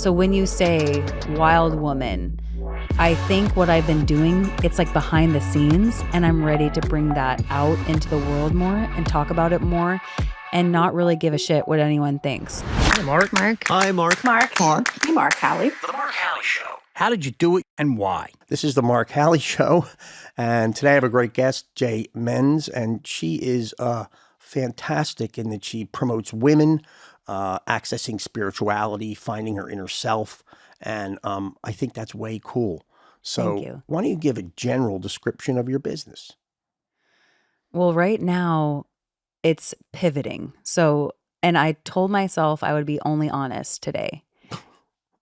So when you say wild woman, I think what I've been doing, it's like behind the scenes, and I'm ready to bring that out into the world more and talk about it more and not really give a shit what anyone thinks. Hi, Mark. Mark. Hi, Mark. Mark. Mark. Hey, Mark Hallie. The Mark Hallie Show. How did you do it and why? This is the Mark Hallie Show, and today I have a great guest, Muenz, and she is fantastic in that she promotes women, accessing spirituality, finding her inner self, and I think that's way cool. So Thank you. Why don't you give a general description of your business? Well, right now it's pivoting. So, and I told myself I would be only honest today.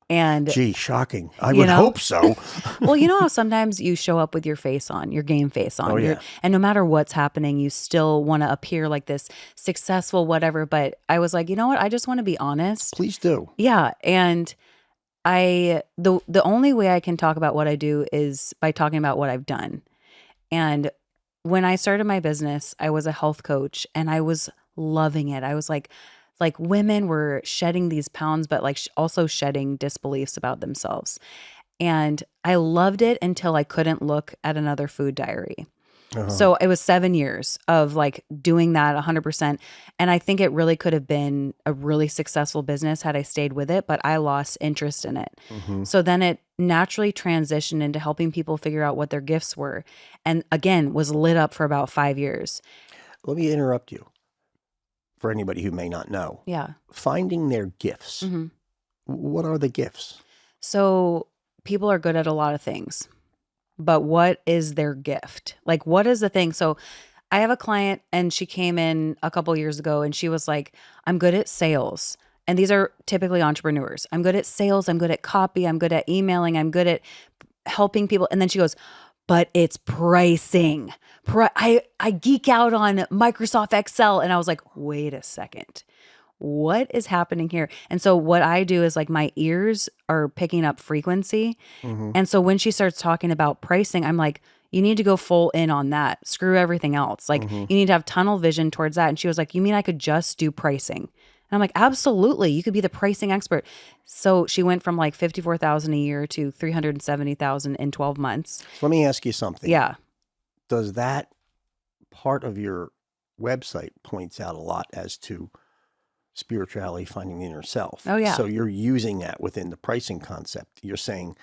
And gee, shocking. I would hope so. Well, you know how sometimes you show up with your face on, your game face on. Oh, yeah. And no matter what's happening, you still want to appear like this successful whatever. But I was like, you know what? I just want to be honest. Please do. Yeah. And the only way I can talk about what I do is by talking about what I've done. And when I started my business, I was a health coach and I was loving it. I was like women were shedding these pounds, but like also shedding disbeliefs about themselves. And I loved it until I couldn't look at another food diary. So it was 7 years of like doing that 100%. And I think it really could have been a really successful business had I stayed with it, but I lost interest in it. So then it naturally transitioned into helping people figure out what their gifts were. And again, was lit up for about 5 years. Let me interrupt you for anybody who may not know. Yeah. Finding their gifts. What are the gifts? So people are good at a lot of things. But what is their gift? Like, what is the thing? So I have a client and she came in a couple years ago and she was like, I'm good at sales. And these are typically entrepreneurs. I'm good at sales. I'm good at copy. I'm good at emailing. I'm good at helping people. And then she goes, but it's pricing. I geek out on Microsoft Excel. And I was like, wait a second. What is happening here? And so what I do is like my ears are picking up frequency. And so when she starts talking about pricing, I'm like, you need to go full in on that. Screw everything else. Like you need to have tunnel vision towards that. And she was like, you mean I could just do pricing? And I'm like, absolutely. You could be the pricing expert. So she went from like $54,000 a year to $370,000 in 12 months. Let me ask you something. Yeah. Does that part of your website points out a lot as to spirituality, finding the inner self? Oh, yeah. So you're using that within the pricing concept. You're saying,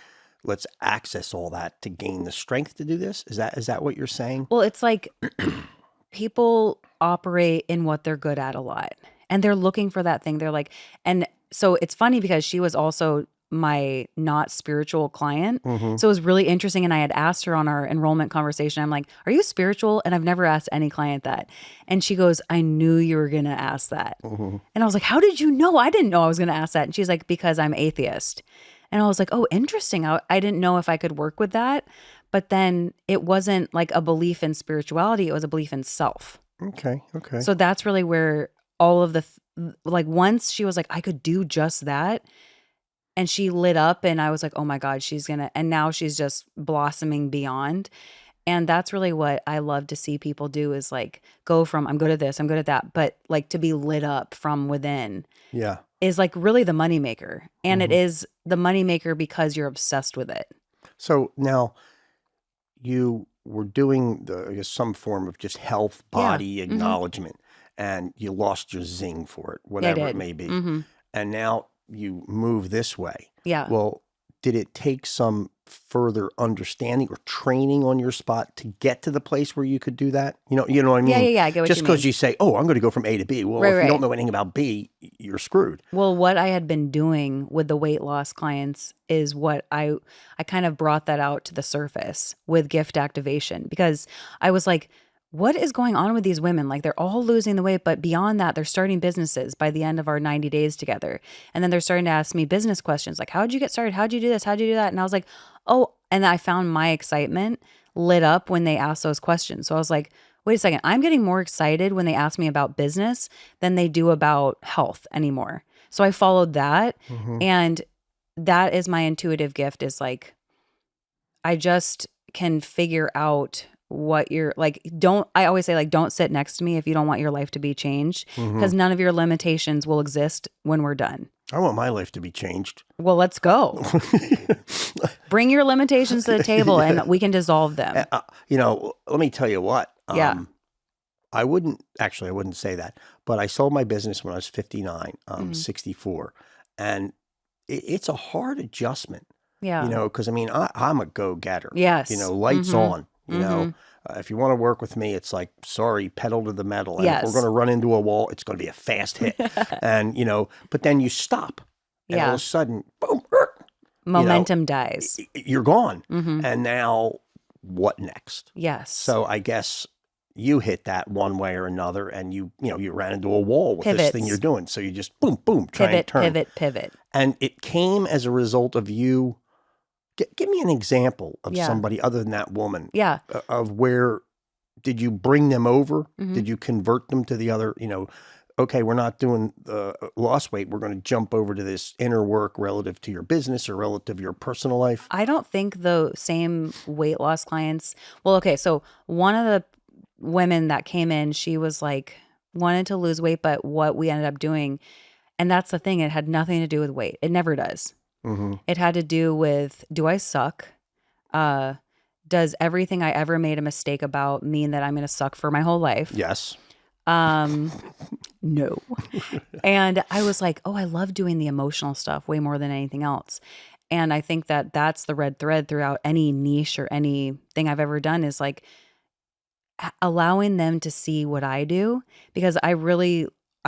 let's access all that to gain the strength to do this. Is that what you're saying? Well, it's like people operate in what they're good at a lot. And they're looking for that thing. They're like, and so it's funny because she was also my not spiritual client. So it was really interesting. And I had asked her on our enrollment conversation, I'm like, are you spiritual? And I've never asked any client that. And she goes, I knew you were going to ask that. And I was like, how did you know? I didn't know I was going to ask that. And she's like, because I'm atheist. And I was like, oh, interesting. I didn't know if I could work with that. But then it wasn't like a belief in spirituality. It was a belief in self. Okay. So that's really where all of like once she was like, I could do just that. And she lit up and I was like, oh my God, and now she's just blossoming beyond. And that's really what I love to see people do is like go from, I'm good at this, I'm good at that. But like to be lit up from within is like really the moneymaker. And it is the moneymaker because you're obsessed with it. So now you were doing I guess some form of just health, body acknowledgement, and you lost your zing for it, whatever it may be. And now you move this way. Yeah. Well, did it take some further understanding or training on your spot to get to the place where you could do that? You know what I mean? Yeah. I get what Just you because mean. you say, oh, I'm going to go from A to B. Well, if you don't know anything about B, you're screwed. Well, what I had been doing with the weight loss clients is what I kind of brought that out to the surface with gift activation because I was like, what is going on with these women? Like they're all losing the weight, but beyond that, they're starting businesses by the end of our 90 days together. And then they're starting to ask me business questions like, how'd you get started? How'd you do this? How'd you do that? And I was like, oh, and I found my excitement lit up when they asked those questions. So I was like, wait a second, I'm getting more excited when they ask me about business than they do about health anymore. So I followed that. And that is my intuitive gift is like, I just can figure out what you're like. I always say, like, don't sit next to me if you don't want your life to be changed, because none of your limitations will exist when we're done. I want my life to be changed. Well, let's go. Bring your limitations to the table and we can dissolve them. Let me tell you what. Yeah. I wouldn't say that, but I sold my business when I was 59, Mm-hmm. 64. And it's a hard adjustment, Yeah. because I'm a go-getter. Yes. Lights Mhm. on, if you want to work with me, it's like, sorry, pedal to the metal. And Yes. if we're going to run into a wall, it's going to be a fast hit. And, but then you stop and all of a sudden, boom, Momentum dies. you're gone. Mhm. And now what next? Yes. So I guess you hit that one way or another, and you ran into a wall with this thing Pivots. you're doing. So you just boom, boom, try and turn. Pivot. And it came as a result of you. Give me an example of somebody other than that woman. Yeah. Of where did you bring them over? Mhm. Did you convert them to the other? Okay, we're not doing lost weight. We're going to jump over to this inner work relative to your business or relative to your personal life. I don't think the same weight loss clients. Well, okay. So one of the women that came in, she was like, wanted to lose weight, but what we ended up doing, and that's the thing, it had nothing to do with weight. It never does. Mm-hmm. It had to do with, do I suck? Does everything I ever made a mistake about mean that I'm going to suck for my whole life? Yes. No. And I was like, oh, I love doing the emotional stuff way more than anything else. And I think that that's the red thread throughout any niche or anything I've ever done, is like allowing them to see what I do, because I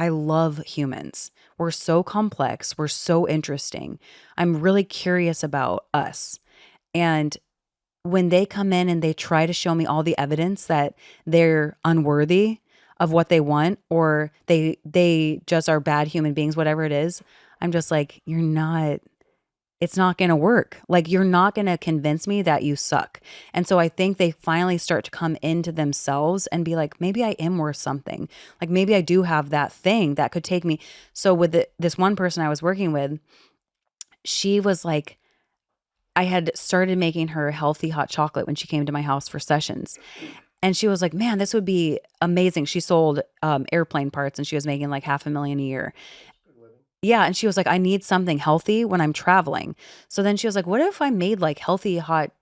love humans. We're so complex. We're so interesting. I'm really curious about us. And when they come in and they try to show me all the evidence that they're unworthy of what they want, or they just are bad human beings, whatever it is, I'm just like, it's not going to work. Like, you're not going to convince me that you suck. And so I think they finally start to come into themselves and be like, maybe I am worth something. Like, maybe I do have that thing that could take me. So with this one person I was working with, she was like, I had started making her healthy hot chocolate when she came to my house for sessions. And she was like, man, this would be amazing. She sold airplane parts and she was making like $500,000 a year. Yeah. And she was like, I need something healthy when I'm traveling. So then she was like, what if I made like healthy hot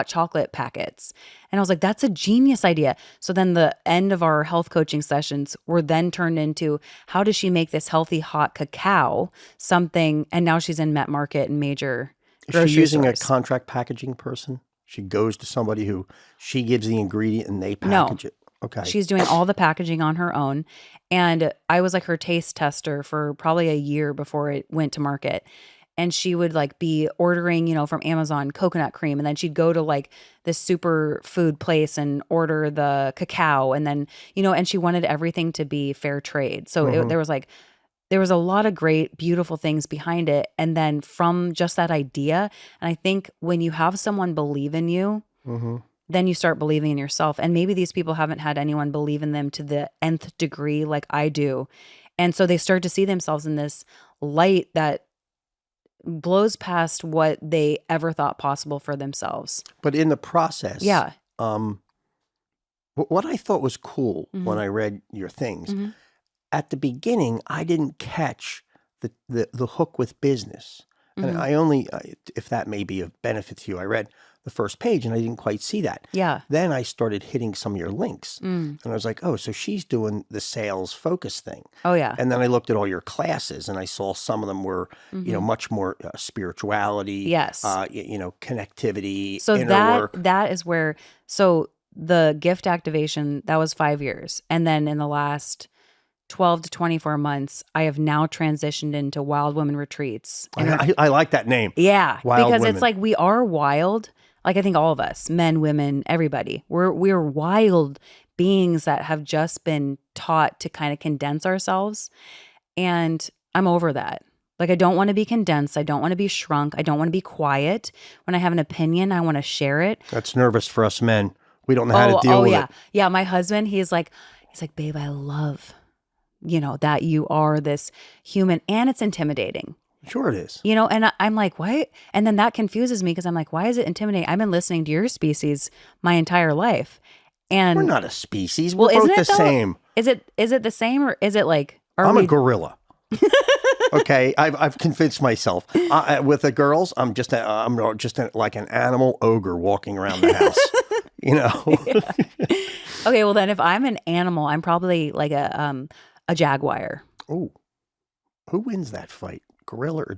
chocolate packets? And I was like, that's a genius idea. So then the end of our health coaching sessions were then turned into, how does she make this healthy hot cacao something? And now she's in Met Market and major grocery Is she using stores. a contract packaging person? She goes to somebody who she gives the ingredient and they package it. Okay. She's doing all the packaging on her own. And I was like her taste tester for probably a year before it went to market. And she would like be ordering, from Amazon coconut cream. And then she'd go to like this super food place and order the cacao. And then, and she wanted everything to be fair trade. So there was a lot of great, beautiful things behind it. And then from just that idea, and I think when you have someone believe in you, then you start believing in yourself. And maybe these people haven't had anyone believe in them to the nth degree like I do. And so they start to see themselves in this light that blows past what they ever thought possible for themselves. But in the process, Yeah. What I thought was cool Mhm. when I read your things, Mhm. at the beginning, I didn't catch the hook with business. And Mhm. I only, if that may be of benefit to you, I read the first page and I didn't quite see that. Yeah. Then I started hitting some of your links and I was like, oh, so she's doing the sales focus thing. Oh, yeah. And then I looked at all your classes and I saw some of them were, much more spirituality, Yes. connectivity, So inner work. that is where, so the gift activation, that was 5 years. And then in the last 12 to 24 months, I have now transitioned into Wild Women Retreats. I like that name. Yeah, Wild because Women. it's like we are wild. Like I think all of us, men, women, everybody, we're wild beings that have just been taught to kind of condense ourselves. And I'm over that. Like I don't want to be condensed. I don't want to be shrunk. I don't want to be quiet. When I have an opinion, I want to share it. That's nervous for us men. We don't know how to deal with yeah. it. Yeah, my husband, he's like, babe, I love, that you are this human, and it's intimidating. Sure it is. You know, and I'm like, what? And then that confuses me because I'm like, why is it intimidating? I've been listening to your species my entire life. We're And not a species. well, We're isn't both the it though? same. Is it the same or is it like, are I'm a we? gorilla. Okay, I've convinced myself. With the girls, I'm just like an animal ogre walking around the house. You know. Okay, well then if I'm an animal, I'm probably like a jaguar. Oh, who wins that fight? Gorilla or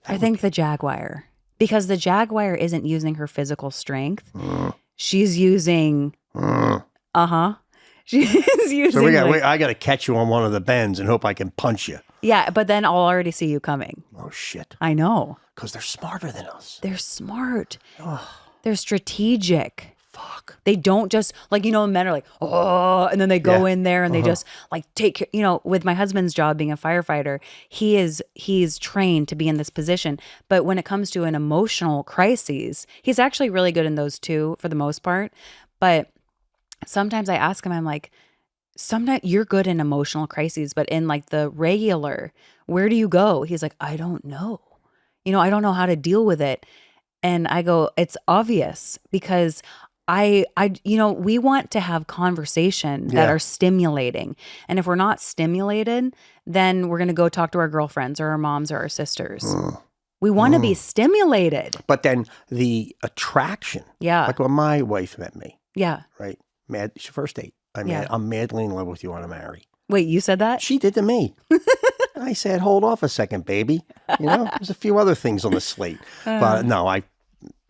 I think the jaguar. Because the jaguar isn't using her physical strength. She's using She's using So like, I got to catch you on one of the bends and hope I can punch you. yeah, but then I'll already see you coming. Oh shit! I know. Because they're smarter than us. They're smart. They're strategic. Fuck. They don't just like, men are like, oh, and then they go in there and they just like take care. With my husband's job being a firefighter, he's trained to be in this position. But when it comes to an emotional crises, he's actually really good in those too, for the most part. But sometimes I ask him, I'm like, sometimes you're good in emotional crises, but in like the regular, where do you go? He's like, I don't know. I don't know how to deal with it. And I go, it's obvious because we want to have conversation that are stimulating. And if we're not stimulated, then we're going to go talk to our girlfriends or our moms or our sisters. We want to be stimulated. But then the attraction. Yeah. Like when my wife met me. Yeah. Right. It's your first date. Yeah. I'm madly in love with you. I want to marry. Wait, you said that? She did to me. I said, hold off a second, baby. There's a few other things on the slate. But no, I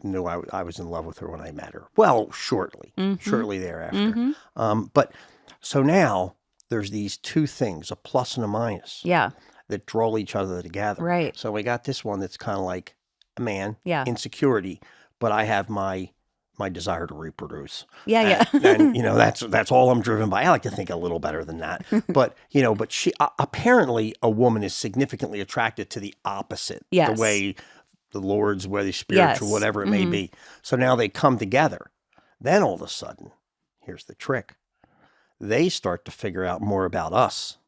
knew I was in love with her when I met her. Well, shortly thereafter. But so now there's these two things, a plus and a minus. Yeah. That draw each other together. Right. So we got this one that's kind of like a man, Yeah. insecurity, but I have my desire to reproduce. Yeah, and that's all I'm driven by. I like to think a little better than that. But she apparently a woman is significantly attracted to the opposite. Yes. The way the Lord's, whether spiritual, Yes. whatever it may be. So now they come together. Then all of a sudden, here's the trick. They start to figure out more about us.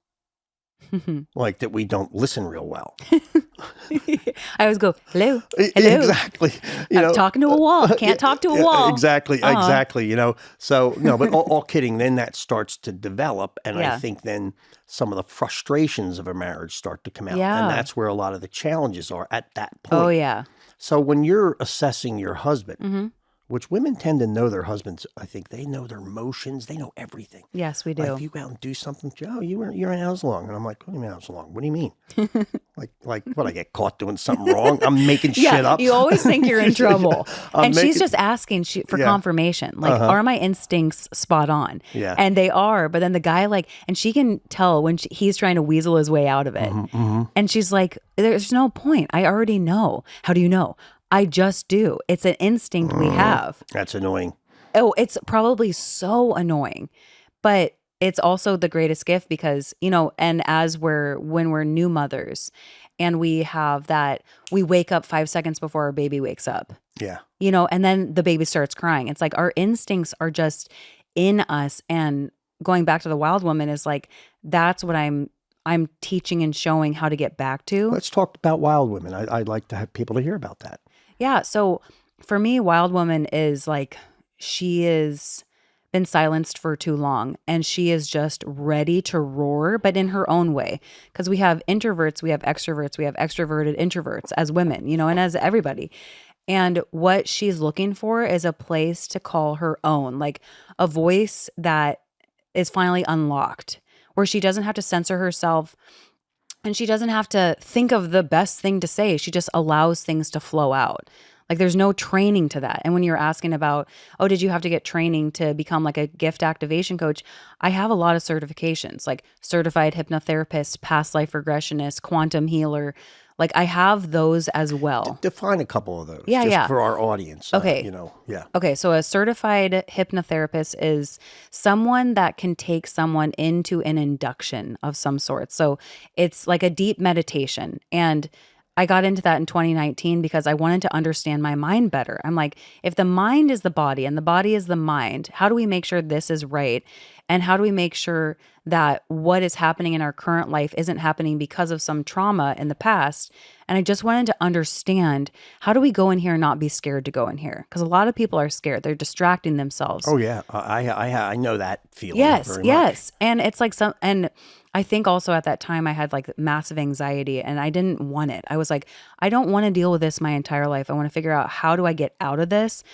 Like that we don't listen real well. I always go, hello. Exactly. I'm talking to a wall. Can't talk to a wall. Exactly. So, but all kidding, then that starts to develop. And I think then some of the frustrations of a marriage start to come out. Yeah. And that's where a lot of the challenges are at that point. Oh, yeah. So when you're assessing your husband, which women tend to know their husbands, I think they know their emotions, they know everything. Yes, we do. Like if you go out and do something, you're in house long, and I'm like, what do you mean house long? What do you mean? like what? I get caught doing something wrong? I'm making shit up. You always think you're in trouble, and she's just asking for Yeah. confirmation. Like, are my instincts spot on? Yeah. And they are. But then the guy and she can tell when he's trying to weasel his way out of it, and she's like, "There's no point. I already know. How do you know?" I just do. It's an instinct we have. That's annoying. Oh, it's probably so annoying, but it's also the greatest gift because, and when we're new mothers and we have that, we wake up 5 seconds before our baby wakes up, Yeah. and then the baby starts crying. It's like our instincts are just in us. And going back to the wild woman is like, that's what I'm teaching and showing how to get back to. Let's talk about wild women. I'd like to have people to hear about that. Yeah. So for me, wild woman is like, she is been silenced for too long and she is just ready to roar, but in her own way. Because we have introverts, we have extroverts, we have extroverted introverts as women, and as everybody. And what she's looking for is a place to call her own, like a voice that is finally unlocked, where she doesn't have to censor herself. And she doesn't have to think of the best thing to say. She just allows things to flow out. Like there's no training to that. And when you're asking about, did you have to get training to become like a gift activation coach? I have a lot of certifications, like certified hypnotherapist, past life regressionist, quantum healer. Like I have those as well. Define a couple of those. Yeah, just yeah. for our audience. Okay. Yeah. Okay, so a certified hypnotherapist is someone that can take someone into an induction of some sort. So it's like a deep meditation. And I got into that in 2019 because I wanted to understand my mind better. I'm like, if the mind is the body and the body is the mind, how do we make sure this is right? And how do we make sure that what is happening in our current life isn't happening because of some trauma in the past? And I just wanted to understand, how do we go in here and not be scared to go in here? Because a lot of people are scared. They're distracting themselves. Oh yeah, I know that feeling Yes, very much. yes. And it's like and I think also at that time I had like massive anxiety and I didn't want it. I was like, I don't want to deal with this my entire life. I want to figure out, how do I get out of this?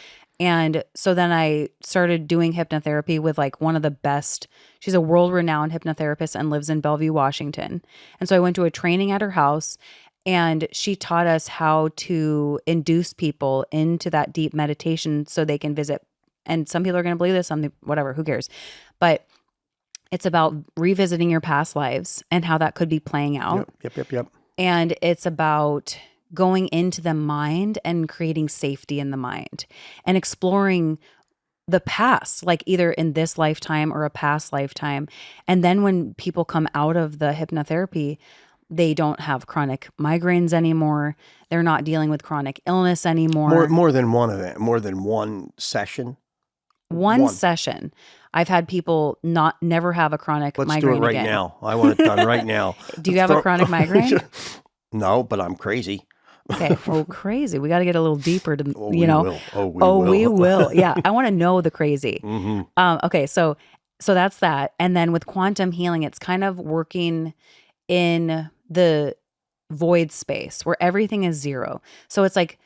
And so then I started doing hypnotherapy with like one of the best. She's a world-renowned hypnotherapist and lives in Bellevue, Washington. And so I went to a training at her house and she taught us how to induce people into that deep meditation so they can visit. And some people are going to believe this, some whatever, who cares? But it's about revisiting your past lives and how that could be playing out. Yep. And it's about going into the mind and creating safety in the mind and exploring the past, like either in this lifetime or a past lifetime. And then when people come out of the hypnotherapy, they don't have chronic migraines anymore. They're not dealing with chronic illness anymore. More than one of them. More than one session. One session. I've had people never have a chronic Let's migraine do it right again. now. I want it done right now. Do you have a chronic migraine? No, but I'm crazy. Okay. Oh, crazy. We got to get a little deeper to, Oh, you know. we will. Oh, we Oh, will. we will. Yeah. I want to know the crazy. Mm-hmm. Okay. So that's that. And then with quantum healing, it's kind of working in the void space where everything is zero. So it's like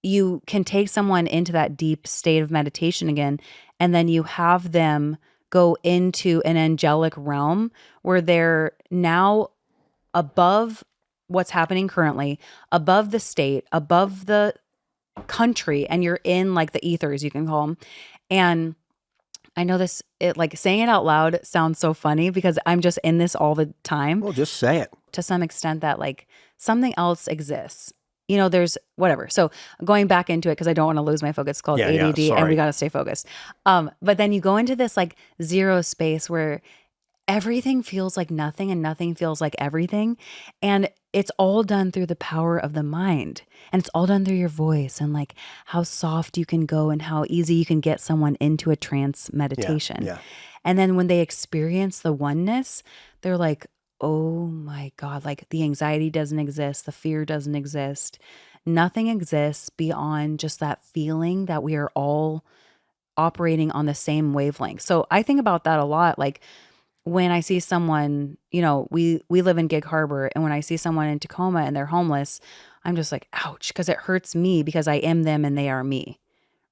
you can take someone into that deep state of meditation again, and then you have them go into an angelic realm where they're now above what's happening currently, above the state, above the country, and you're in like the ethers, you can call them. And I know this, it like saying it out loud sounds so funny because I'm just in this all the time. Well, just say it. To some extent that like something else exists. You know, there's whatever. So going back into it, because I don't want to lose my focus, it's called ADD and we sorry. got to stay focused. But then you go into this like zero space where everything feels like nothing and nothing feels like everything. And it's all done through the power of the mind. And it's all done through your voice and like how soft you can go and how easy you can get someone into a trance meditation. Yeah. And then when they experience the oneness, they're like, oh my God, like the anxiety doesn't exist. The fear doesn't exist. Nothing exists beyond just that feeling that we are all operating on the same wavelength. So I think about that a lot. Like when I see someone, you know, we live in Gig Harbor, and when I see someone in Tacoma and they're homeless, I'm just like, ouch, because it hurts me because I am them and they are me.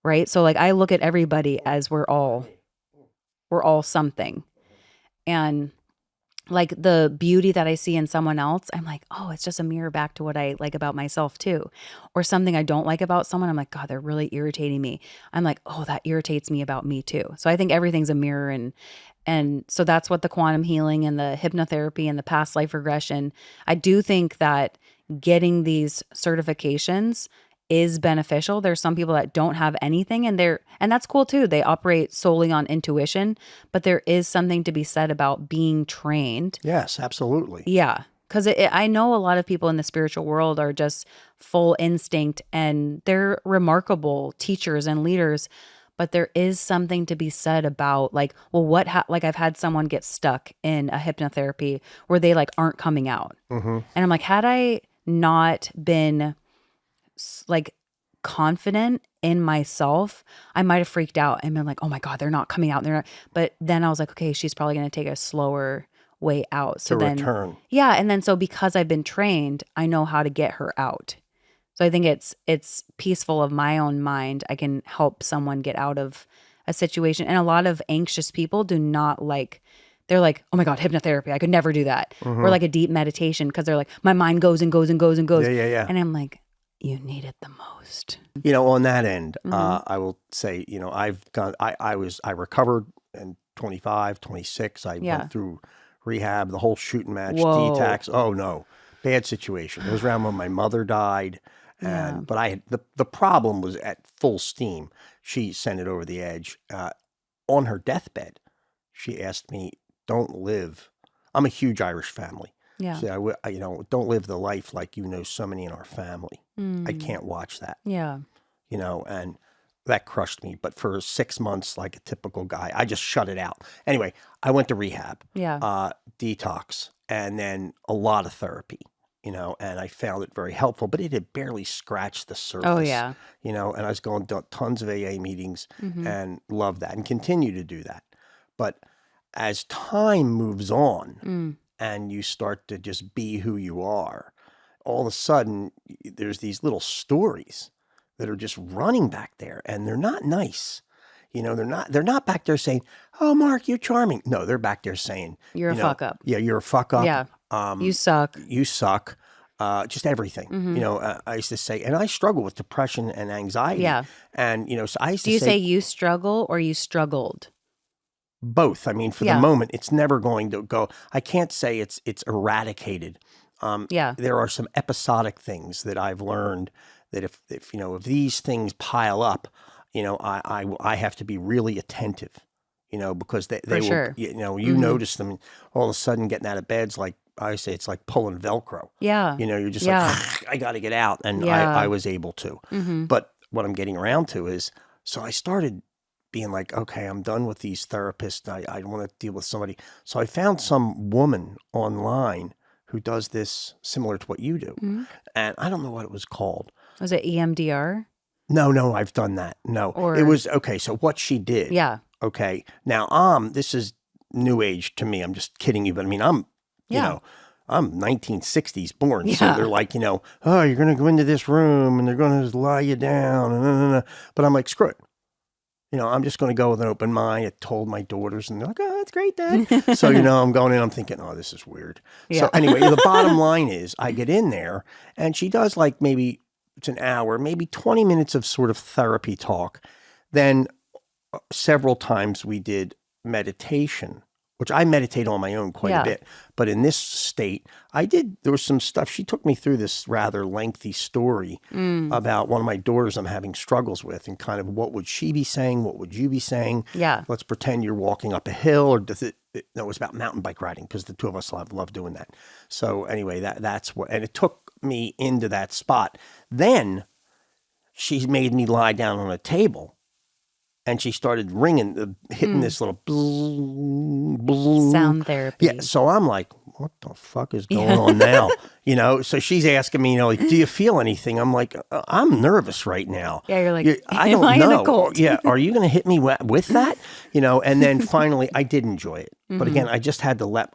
Right. So like I look at everybody as we're all something. And like the beauty that I see in someone else, I'm like, oh, it's just a mirror back to what I like about myself too. Or something I don't like about someone, I'm like, God, they're really irritating me. I'm like, oh, that irritates me about me too. So I think everything's a mirror. And so that's what the quantum healing and the hypnotherapy and the past life regression, I do think that getting these certifications is beneficial. There's some people that don't have anything and that's cool too. They operate solely on intuition, but there is something to be said about being trained. Yes, absolutely. Yeah. Because I know a lot of people in the spiritual world are just full instinct and they're remarkable teachers and leaders, but there is something to be said about like, well, like I've had someone get stuck in a hypnotherapy where they like aren't coming out. Mm-hmm. And I'm like, had I not been like confident in myself, I might have freaked out and been like, oh my God, they're not coming out. They're not. But then I was like, okay, she's probably going to take a slower way out. So then, return. Yeah. And then, so because I've been trained, I know how to get her out. So I think it's peaceful of my own mind. I can help someone get out of a situation. And a lot of anxious people do not like, they're like, oh my God, hypnotherapy. I could never do that. Mm-hmm. Or like a deep meditation because they're like, my mind goes and goes and goes and goes. Yeah. And I'm like, you need it the most. You know, on that end, Mm-hmm. I will say, you know, I recovered in 25, 26. I Yeah. went through rehab, the whole shooting match, Whoa. detox. Oh no, bad situation. It was around when my mother died. Yeah. But I had the problem was at full steam. She sent it over the edge. On her deathbed, she asked me, don't live. I'm a huge Irish family. Yeah. So you know, don't live the life like you know so many in our family. I Mm. can't watch that. Yeah. You know, and that crushed me. But for 6 months, like a typical guy, I just shut it out. Anyway, I went to rehab, Yeah. detox, and then a lot of therapy, and I found it very helpful, but it had barely scratched the surface, Oh, yeah. and I was going to tons of AA meetings Mm-hmm. and loved that and continue to do that. But as time moves on and you start to just be who you are, all of a sudden there's these little stories that are just running back there, and they're not nice. They're not back there saying, "Oh, Mark, you're charming." No, they're back there saying, You're a fuck up. Yeah, you're a fuck up. Yeah. You suck. You suck. Just everything. I used to say, and I struggle with depression and anxiety. Yeah. And so I used Do to you say say you struggle or you struggled? both. I mean, for the moment, it's never going to go. I can't say it's eradicated. Yeah. There are some episodic things that I've learned that if these things pile up, I have to be really attentive, because they For will, sure. you notice them all of a sudden getting out of bed's like, I say, it's like pulling Velcro. Yeah. You're just Yeah. like, I got to get out. And Yeah. I was able to. But what I'm getting around to is, so I started being like, okay, I'm done with these therapists. I want to deal with somebody. So I found some woman online who does this similar to what you do. And I don't know what it was called. Was it EMDR? No, I've done that. No, it was, okay, so what she did. Yeah. Okay, now, this is new age to me. I'm just kidding you, but I mean, I'm 1960s born. So Yeah. they're like, oh, you're going to go into this room and they're going to lie you down. But I'm like, screw it. I'm just going to go with an open mind. I told my daughters, and they're like, oh, that's great, Dad. So, I'm going in, I'm thinking, oh, this is weird. Yeah. So anyway, the bottom line is I get in there, and she does like maybe it's an hour, maybe 20 minutes of sort of therapy talk. Then several times we did meditation, which I meditate on my own quite a bit. But in this state, there was some stuff. She took me through this rather lengthy story about one of my daughters I'm having struggles with, and kind of what would she be saying? What would you be saying? Yeah. Let's pretend you're walking up a hill, or does it? No, it was about mountain bike riding, because the two of us love doing that. So anyway, that's what, and it took me into that spot. Then she made me lie down on a table. And she started ringing, hitting this little Sound therapy. Yeah, so I'm like, what the fuck is going on now? So she's asking me, like, do you feel anything? I'm like, I'm nervous right now. Yeah, you're like, I don't am I in know. a cult? Yeah, are you going to hit me with that? And then finally, I did enjoy it. But again, I just had to let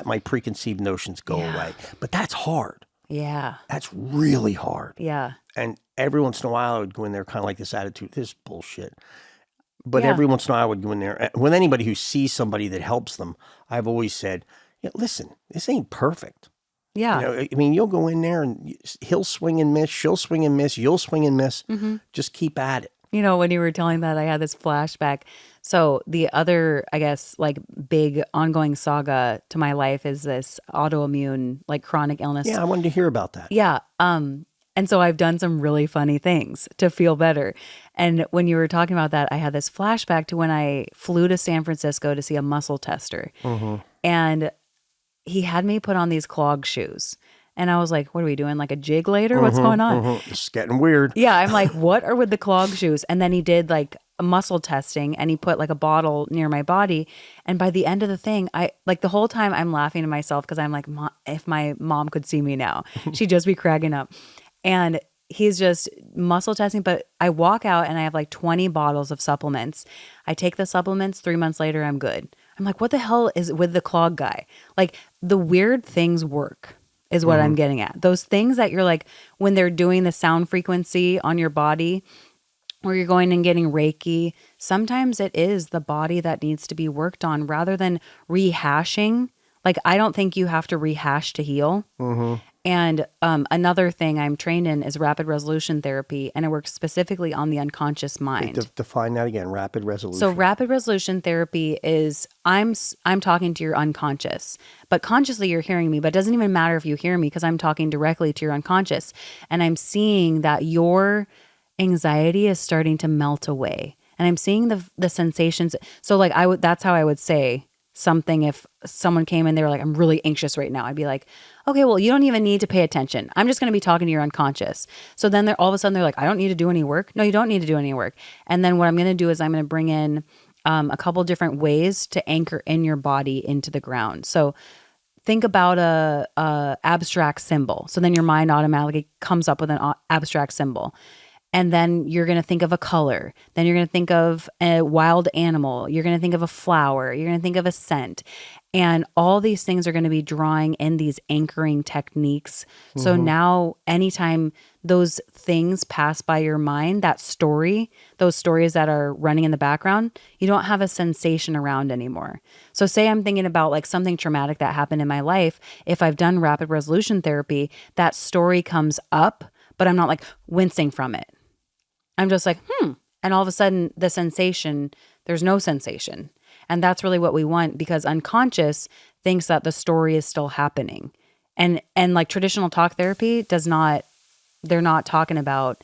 my preconceived notions go away. But that's hard. Yeah. That's really hard. Yeah. And every once in a while, I would go in there kind of like this attitude, this is bullshit. But every once in a while, I would go in there. With anybody who sees somebody that helps them, I've always said, listen, this ain't perfect. Yeah. I mean, you'll go in there and he'll swing and miss, she'll swing and miss, you'll swing and miss. Just keep at it. When you were telling that, I had this flashback. So the other, I guess, like big ongoing saga to my life is this autoimmune, like chronic illness. Yeah, I wanted to hear about that. Yeah. And so I've done some really funny things to feel better. And when you were talking about that, I had this flashback to when I flew to San Francisco to see a muscle tester. And he had me put on these clog shoes. And I was like, what are we doing? Like a jig later? What's going on? It's getting weird. Yeah. I'm like, what are with the clog shoes? And then he did like a muscle testing, and he put like a bottle near my body. And by the end of the thing, I like the whole time I'm laughing to myself, because I'm like, if my mom could see me now, she'd just be cracking up. And he's just muscle testing. But I walk out and I have like 20 bottles of supplements. I take the supplements. 3 months later, I'm good. I'm like, what the hell is with the clog guy? Like, the weird things work is what I'm getting at. Those things that you're like, when they're doing the sound frequency on your body, or you're going and getting Reiki, sometimes it is the body that needs to be worked on rather than rehashing. Like, I don't think you have to rehash to heal. And another thing I'm trained in is rapid resolution therapy, and it works specifically on the unconscious mind. Define that again, rapid resolution. So rapid resolution therapy is I'm talking to your unconscious, but consciously you're hearing me, but it doesn't even matter if you hear me, because I'm talking directly to your unconscious, and I'm seeing that your anxiety is starting to melt away, and I'm seeing the sensations. So like that's how I would say something. If someone came and they were like, I'm really anxious right now, I'd be like, okay, well, you don't even need to pay attention. I'm just going to be talking to your unconscious. So then they're all of a sudden they're like, I don't need to do any work. No, you don't need to do any work. And then what I'm going to do is I'm going to bring in a couple different ways to anchor in your body into the ground. So think about a abstract symbol. So then your mind automatically comes up with an abstract symbol. And then you're going to think of a color. Then you're going to think of a wild animal. You're going to think of a flower. You're going to think of a scent. And all these things are going to be drawing in these anchoring techniques. So now anytime those things pass by your mind, that story, those stories that are running in the background, you don't have a sensation around anymore. So say I'm thinking about like something traumatic that happened in my life. If I've done rapid resolution therapy, that story comes up, but I'm not like wincing from it. I'm just like, And all of a sudden the sensation, there's no sensation. And that's really what we want, because unconscious thinks that the story is still happening. And like traditional talk therapy does not, they're not talking about,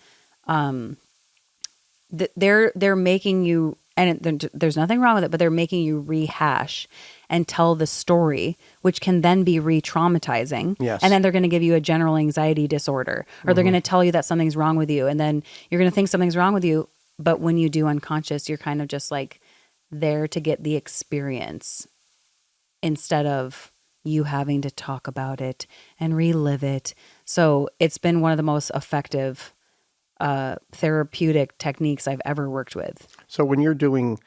they're making you, and there's nothing wrong with it, but they're making you rehash and tell the story, which can then be re-traumatizing. Yes. And then they're going to give you a general anxiety disorder, or they're going to tell you that something's wrong with you. And then you're going to think something's wrong with you. But when you do unconscious, you're kind of just like there to get the experience instead of you having to talk about it and relive it. So it's been one of the most effective therapeutic techniques I've ever worked with. So when you're doing,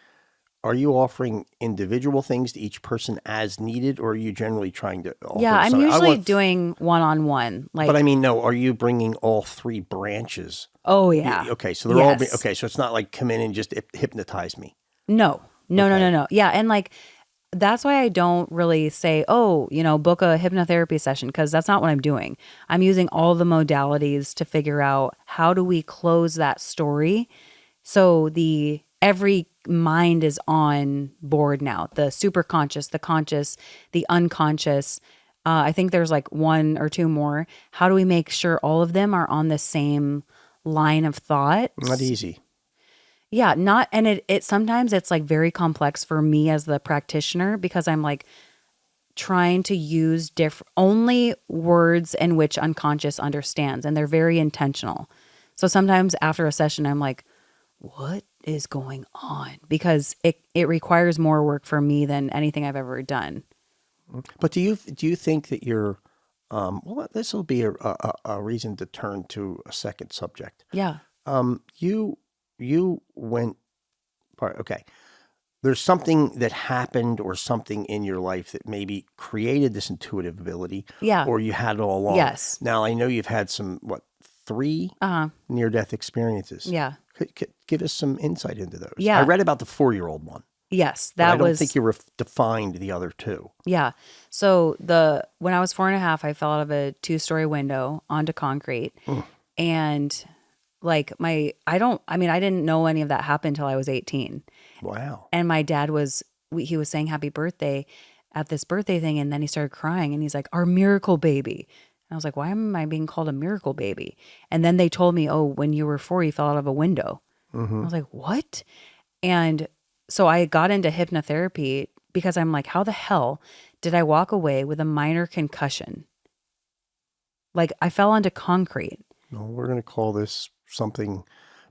are you offering individual things to each person as needed, or are you generally trying to offer Yeah, I'm something? usually doing one-on-one. Like, But I mean, no, are you bringing all three branches? oh yeah. Okay, so they're all, Yes. okay, so it's not like come in and just hypnotize me. No. Yeah, and like that's why I don't really say, oh, book a hypnotherapy session, because that's not what I'm doing. I'm using all the modalities to figure out how do we close that story. So every mind is on board now. The super conscious, the conscious, the unconscious. I think there's like one or two more. How do we make sure all of them are on the same line of thought? Not easy. Yeah, and it sometimes it's like very complex for me as the practitioner, because I'm like trying to use only words in which unconscious understands, and they're very intentional. So sometimes after a session, I'm like, what is going on? Because it requires more work for me than anything I've ever done. But do you think that you're, well, this will be a reason to turn to a second subject. Yeah. You went, okay, there's something that happened or something in your life that maybe created this intuitive ability. Yeah. Or you had it all along. Yes. Now, I know you've had some, 3 near-death experiences. Yeah. Give us some insight into those. Yeah. I read about the 4-year-old one. Yes, But I don't think you defined the other 2. Yeah. So when I was 4.5, I fell out of a 2-story window onto concrete. And like I didn't know any of that happened until I was 18. Wow. And my dad he was saying happy birthday at this birthday thing. And then he started crying and he's like, our miracle baby. And I was like, why am I being called a miracle baby? And then they told me, oh, when you were 4, you fell out of a window. I was like, what? And so I got into hypnotherapy because I'm like, how the hell did I walk away with a minor concussion? Like I fell onto concrete. No, we're going to call this something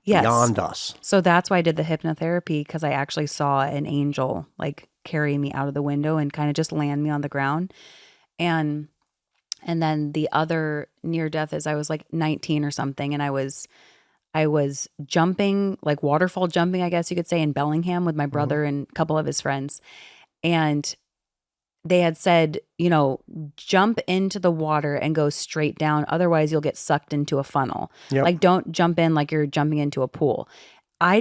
Yes. beyond us. So that's why I did the hypnotherapy, because I actually saw an angel like carry me out of the window and kind of just land me on the ground. And then the other near death is I was like 19 or something, and I was jumping, like waterfall jumping, I guess you could say, in Bellingham with my brother and a couple of his friends. And they had said, jump into the water and go straight down. Otherwise, you'll get sucked into a funnel. Yep. Like, don't jump in like you're jumping into a pool. My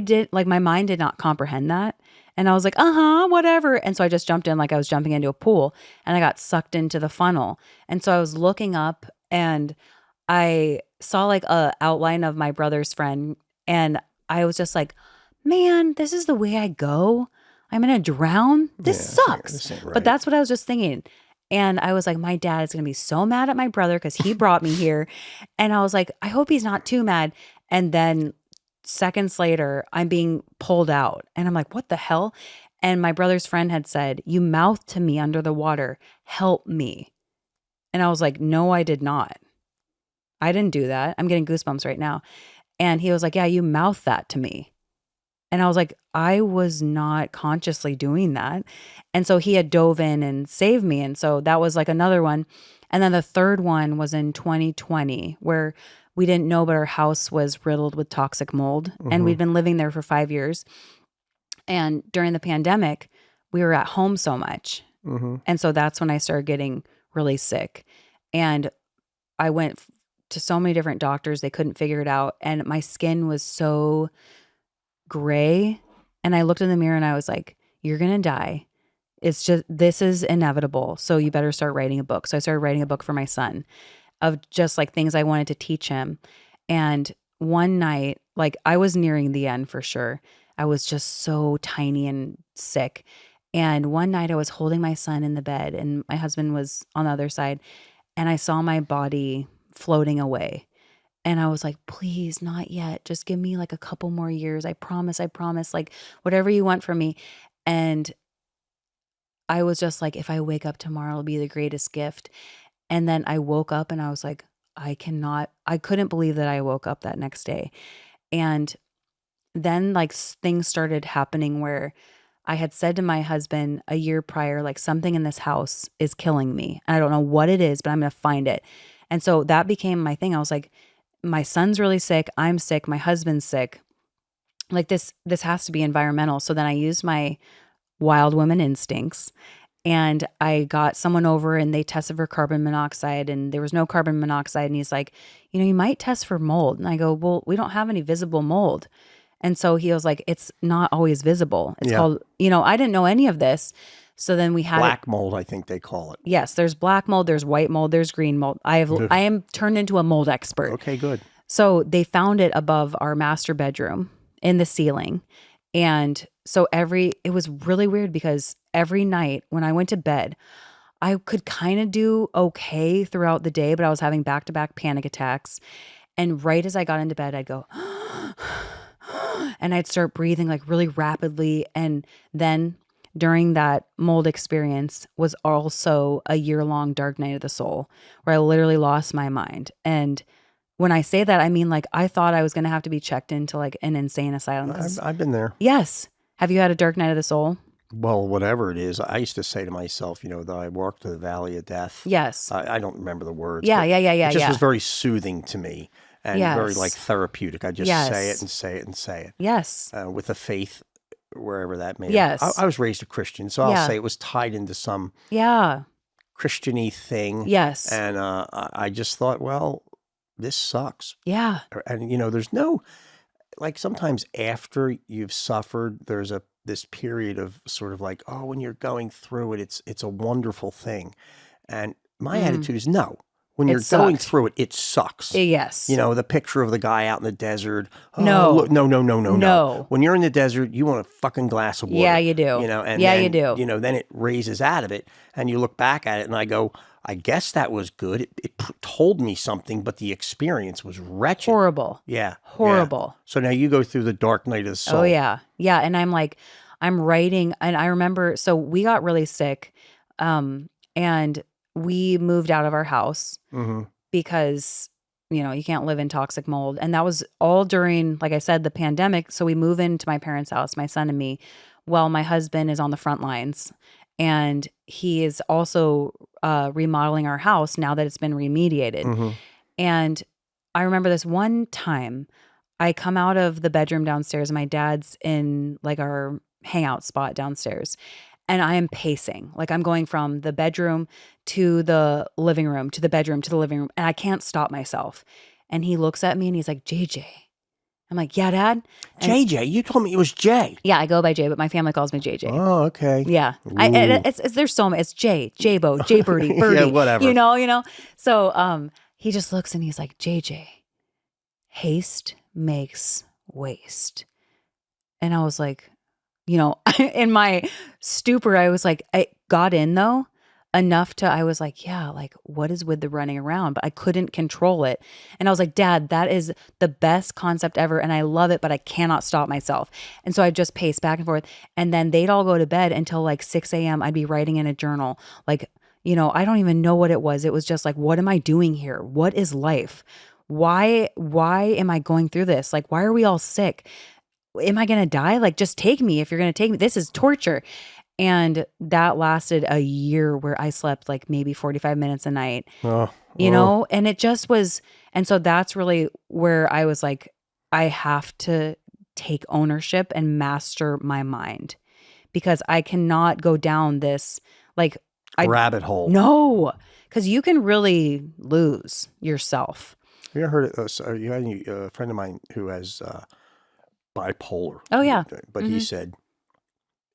mind did not comprehend that. And I was like, whatever. And so I just jumped in like I was jumping into a pool, and I got sucked into the funnel. And so I was looking up and I saw like a outline of my brother's friend. And I was just like, man, this is the way I go. I'm going to drown. This sucks. This ain't right. But that's what I was just thinking. And I was like, my dad is going to be so mad at my brother because he brought me here. And I was like, I hope he's not too mad. And then seconds later, I'm being pulled out. And I'm like, what the hell? And my brother's friend had said, "You mouthed to me under the water, 'Help me.'" And I was like, "No, I did not. I didn't do that." I'm getting goosebumps right now. And he was like, "Yeah, you mouthed that to me." And I was like, "I was not consciously doing that." And so he had dove in and saved me. And so that was like another one. And then the third one was in 2020, where we didn't know, but our house was riddled with toxic mold. And we'd been living there for 5 years. And during the pandemic, we were at home so much. And so that's when I started getting really sick. And I went to so many different doctors. They couldn't figure it out. And my skin was so gray. And I looked in the mirror and I was like, "You're going to die. It's just, this is inevitable. So you better start writing a book." So I started writing a book for my son of just like things I wanted to teach him. And one night, like I was nearing the end for sure. I was just so tiny and sick. And one night I was holding my son in the bed and my husband was on the other side. And I saw my body floating away. And I was like, "Please, not yet. Just give me like a couple more years. I promise, like whatever you want from me." And I was just like, if I wake up tomorrow, it'll be the greatest gift. And then I woke up and I was like, I couldn't believe that I woke up that next day. And then like things started happening where I had said to my husband a year prior, like, something in this house is killing me. I don't know what it is, but I'm going to find it. And so that became my thing. I was like, my son's really sick. I'm sick. My husband's sick. Like this has to be environmental. So then I used my wild woman instincts and I got someone over and they tested for carbon monoxide and there was no carbon monoxide. And he's like, "You might test for mold." And I go, "Well, we don't have any visible mold." And so he was like, "It's not always visible. It's called, I didn't know any of this." So then we had Black mold, I think they call it. Yes, there's black mold, there's white mold, there's green mold. I am turned into a mold expert. Okay, good. So they found it above our master bedroom in the ceiling. And so it was really weird because every night when I went to bed, I could kind of do okay throughout the day, but I was having back-to-back panic attacks. And right as I got into bed, I'd go, and I'd start breathing like really rapidly. And then during that mold experience was also a year-long dark night of the soul where I literally lost my mind. And when I say that, I mean, like, I thought I was going to have to be checked into like an insane asylum. I've been there. Yes. Have you had a dark night of the soul? Well, whatever it is, I used to say to myself, that I walked to the valley of death. Yes. I don't remember the words. Yeah. It just Yeah. was very soothing to me and very like therapeutic. I just say it and say it and say it. Yes. With a faith, wherever that may. Yes. I was raised a Christian, so I'll say it was tied into some Christian-y thing. Yes. And I just thought, well, this sucks. Yeah. And there's no, like, sometimes after you've suffered, there's this period of sort of like, oh, when you're going through it, it's a wonderful thing. And my attitude is no. When you're going through it, it sucks. Yes. The picture of the guy out in the desert. Oh, No. Look, no. No. When you're in the desert, you want a fucking glass of water. Yeah, you do. And yeah, then, you do. Then it raises out of it, and you look back at it, and I go, I guess that was good. It told me something, but the experience was wretched. Horrible. Yeah. Horrible. Yeah. So now you go through the dark night of the soul. Oh, yeah. Yeah. And I'm like, I'm writing, and I remember, so we got really sick, and we moved out of our house because, you can't live in toxic mold. And that was all during, like I said, the pandemic. So we move into my parents' house, my son and me, while my husband is on the front lines. And he is also remodeling our house now that it's been remediated. And I remember this one time I come out of the bedroom downstairs and my dad's in like our hangout spot downstairs. And I am pacing. Like I'm going from the bedroom to the living room, to the bedroom, to the living room. And I can't stop myself. And he looks at me and he's like, "JJ." I'm like, "Yeah, Dad." And JJ? You told me it was Jay. yeah, I go by Jay, but my family calls me JJ. Oh, okay. Yeah. There's so many. It's Jay, J-Bo, J Birdie, Birdie. Yeah, whatever. You know? So he just looks and he's like, "JJ, haste makes waste." And I was like, in my stupor, I was like, I got in though. enough to, I was like, yeah, like what is with the running around? But I couldn't control it. And I was like, Dad, that is the best concept ever. And I love it, but I cannot stop myself. And so I just paced back and forth. And then they'd all go to bed until like 6 a.m. I'd be writing in a journal. Like, I don't even know what it was. It was just like, what am I doing here? What is life? Why am I going through this? Like, why are we all sick? Am I going to die? Like, just take me if you're going to take me. This is torture. And that lasted a year where I slept like maybe 45 minutes a night, and it just was. And so that's really where I was like, I have to take ownership and master my mind because I cannot go down this like rabbit hole. No, because you can really lose yourself. Have you ever heard of you had a friend of mine who has bipolar? Oh, yeah. But he said,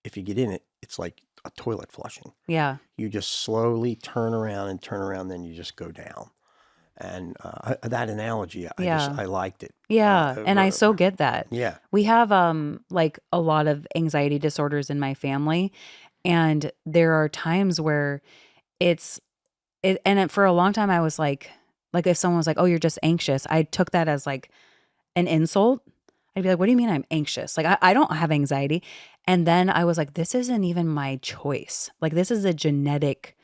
if you get in it, it's like a toilet flushing. Yeah. You just slowly turn around, then you just go down. And that analogy, I liked it. Yeah, and I so get that. Yeah. We have like a lot of anxiety disorders in my family, and there are times where for a long time I was like if someone was like, "Oh, you're just anxious," I took that as like an insult. I'd be like, "What do you mean I'm anxious? Like I don't have anxiety." And then I was like, "This isn't even my choice. Like this is a genetic,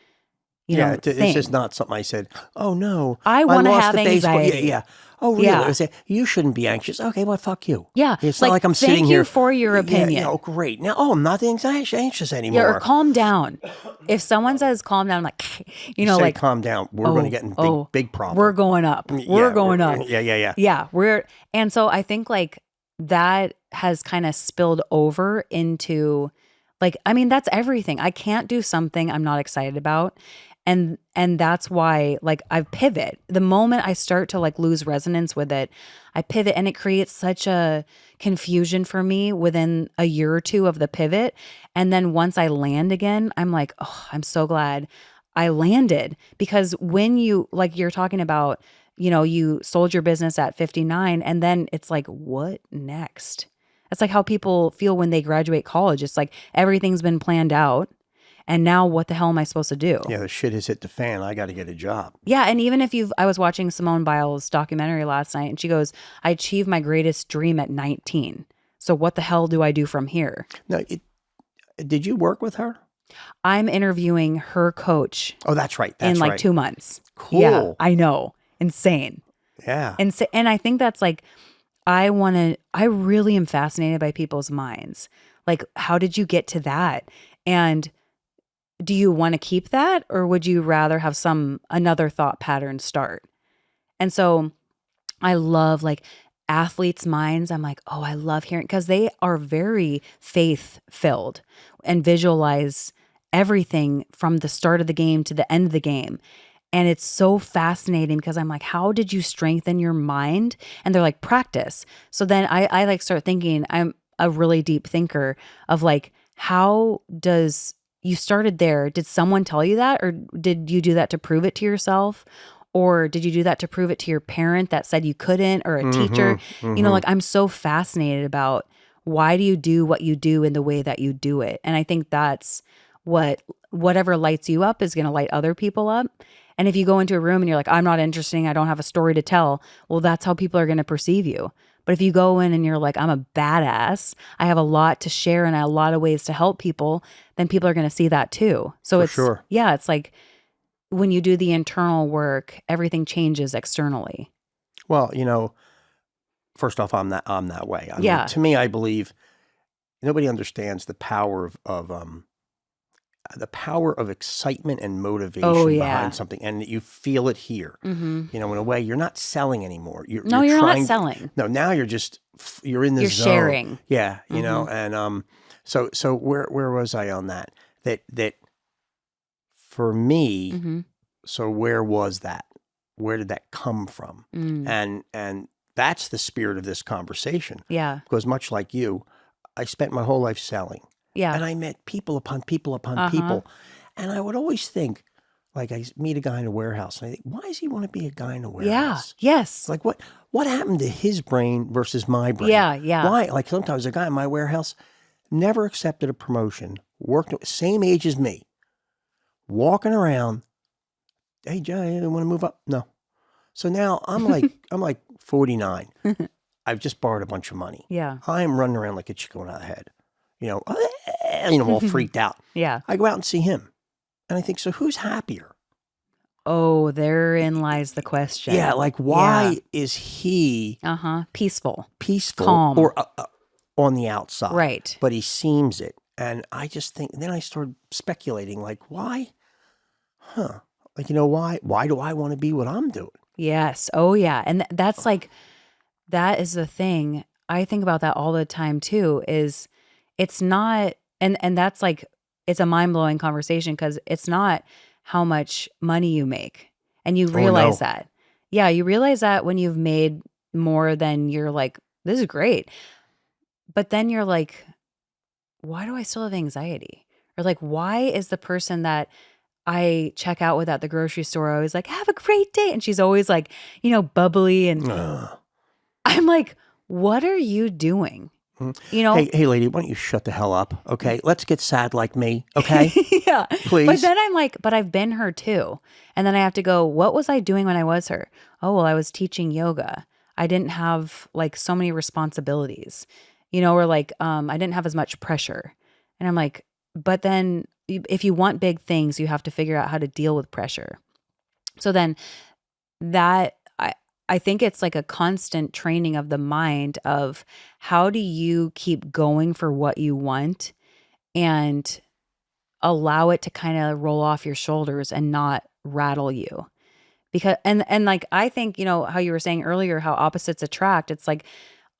thing. It's just not something I said. Oh no, I want to lost have the baseball." anxiety. Yeah. Oh really? Yeah. I say, you shouldn't be anxious. Okay, well fuck you. Yeah, It's not like I'm sitting thank here. you for your opinion. Yeah, oh great. Now I'm not anxious anymore. Yeah, or calm down. If someone says calm down, I'm like, Say, like calm down. We're going to get in big problem. We're going up. We're going up. Yeah. Yeah, and so I think like that has kind of spilled over into like, I mean, that's everything. I can't do something I'm not excited about. And that's why like I pivot. The moment I start to like lose resonance with it, I pivot, and it creates such a confusion for me within a year or two of the pivot. And then once I land again, I'm like, oh, I'm so glad I landed. Because when you, like you're talking about, you sold your business at 59, and then it's like, what next? That's like how people feel when they graduate college. It's like everything's been planned out. And now what the hell am I supposed to do? Yeah, the shit has hit the fan. I got to get a job. Yeah, and even if I was watching Simone Biles' documentary last night, and she goes, I achieved my greatest dream at 19. So what the hell do I do from here? Now, did you work with her? I'm interviewing her coach. Oh, that's right. In like 2 months. Cool. Yeah, I know. Insane. Yeah. And I think that's like, I really am fascinated by people's minds. Like, how did you get to that? And do you want to keep that, or would you rather have another thought pattern start? And so I love like athletes' minds. I'm like, oh, I love hearing, because they are very faith filled and visualize everything from the start of the game to the end of the game. And it's so fascinating because I'm like, how did you strengthen your mind? And they're like, practice. So then I like start thinking, I'm a really deep thinker of like, how does you started there? Did someone tell you that, or did you do that to prove it to yourself? Or did you do that to prove it to your parent that said you couldn't, or a teacher? Like I'm so fascinated about why do you do what you do in the way that you do it? And I think that's whatever lights you up is going to light other people up. And if you go into a room and you're like, I'm not interesting, I don't have a story to tell, well, that's how people are going to perceive you. But if you go in and you're like, I'm a badass, I have a lot to share and a lot of ways to help people, then people are going to see that too. So it's like when you do the internal work, everything changes externally. Well, first off, I'm that way. I Yeah. mean, to me, I believe nobody understands the power of excitement and motivation behind something, and you feel it here. In a way, you're not selling anymore. You're not selling. No, now you're in the You're zone. sharing. Yeah, and so where was I on that? That for me. So where was that? Where did that come from? And that's the spirit of this conversation. Yeah. Because much like you, I spent my whole life selling. Yeah. And I met people upon people upon people. And I would always think, like, I meet a guy in a warehouse, and I think, why does he want to be a guy in a warehouse? Yeah. Yes. Like, what happened to his brain versus my brain? Yeah. Why? Like, sometimes a guy in my warehouse never accepted a promotion, worked same age as me, walking around. Hey, Joe, you want to move up? No. So now I'm like 49. I've just borrowed a bunch of money. Yeah. I'm running around like a chicken without a head, all freaked out. Yeah. I go out and see him, and I think, so who's happier? Oh, therein lies the question. Yeah, like why is he peaceful, calm, or on the outside? Right. But he seems it, and I just think. Then I started speculating, like why? Like why? Why do I want to be what I'm doing? Yes. Oh, yeah. And that's like, that is the thing. I think about that all the time too, is it's not, and that's like, it's a mind-blowing conversation because it's not how much money you make. And you realize that. Yeah, you realize that when you've made more than you're like, this is great. But then you're like, why do I still have anxiety? Or like, why is the person that I check out with at the grocery store always like, have a great day? And she's always like, bubbly. And I'm like, what are you doing? Hey, lady, why don't you shut the hell up? Okay, let's get sad like me. Okay, yeah, please. But then I'm like, but I've been her too, and then I have to go, what was I doing when I was her? Oh, well, I was teaching yoga. I didn't have like so many responsibilities, or like I didn't have as much pressure. And I'm like, but then if you want big things, you have to figure out how to deal with pressure. So then that I think it's like a constant training of the mind of how do you keep going for what you want and allow it to kind of roll off your shoulders and not rattle you. Because and like I think, how you were saying earlier how opposites attract. It's like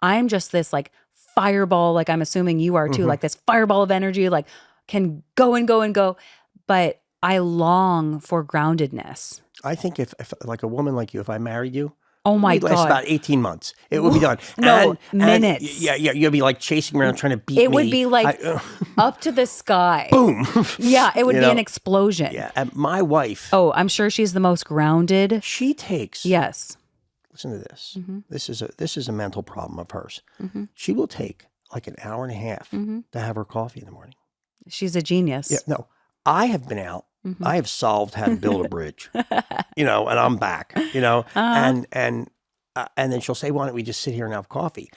I'm just this like fireball, like I'm assuming you are too, like this fireball of energy, like can go and go and go, but I long for groundedness. I think if like a woman like you, if I married you, oh my we'd last God, about 18 months. It would be done. No, and minutes. Yeah, you'd be like chasing around trying to beat me. It would be like up to the sky. Boom. Yeah, it would be an explosion. Yeah, and my wife. Oh, I'm sure she's the most grounded. She takes. Yes. Listen to this. This is a mental problem of hers. She will take like an hour and a half to have her coffee in the morning. She's a genius. Yeah, no, I have been out. I have solved how to build a bridge, and I'm back, and then she'll say, why don't we just sit here and have coffee?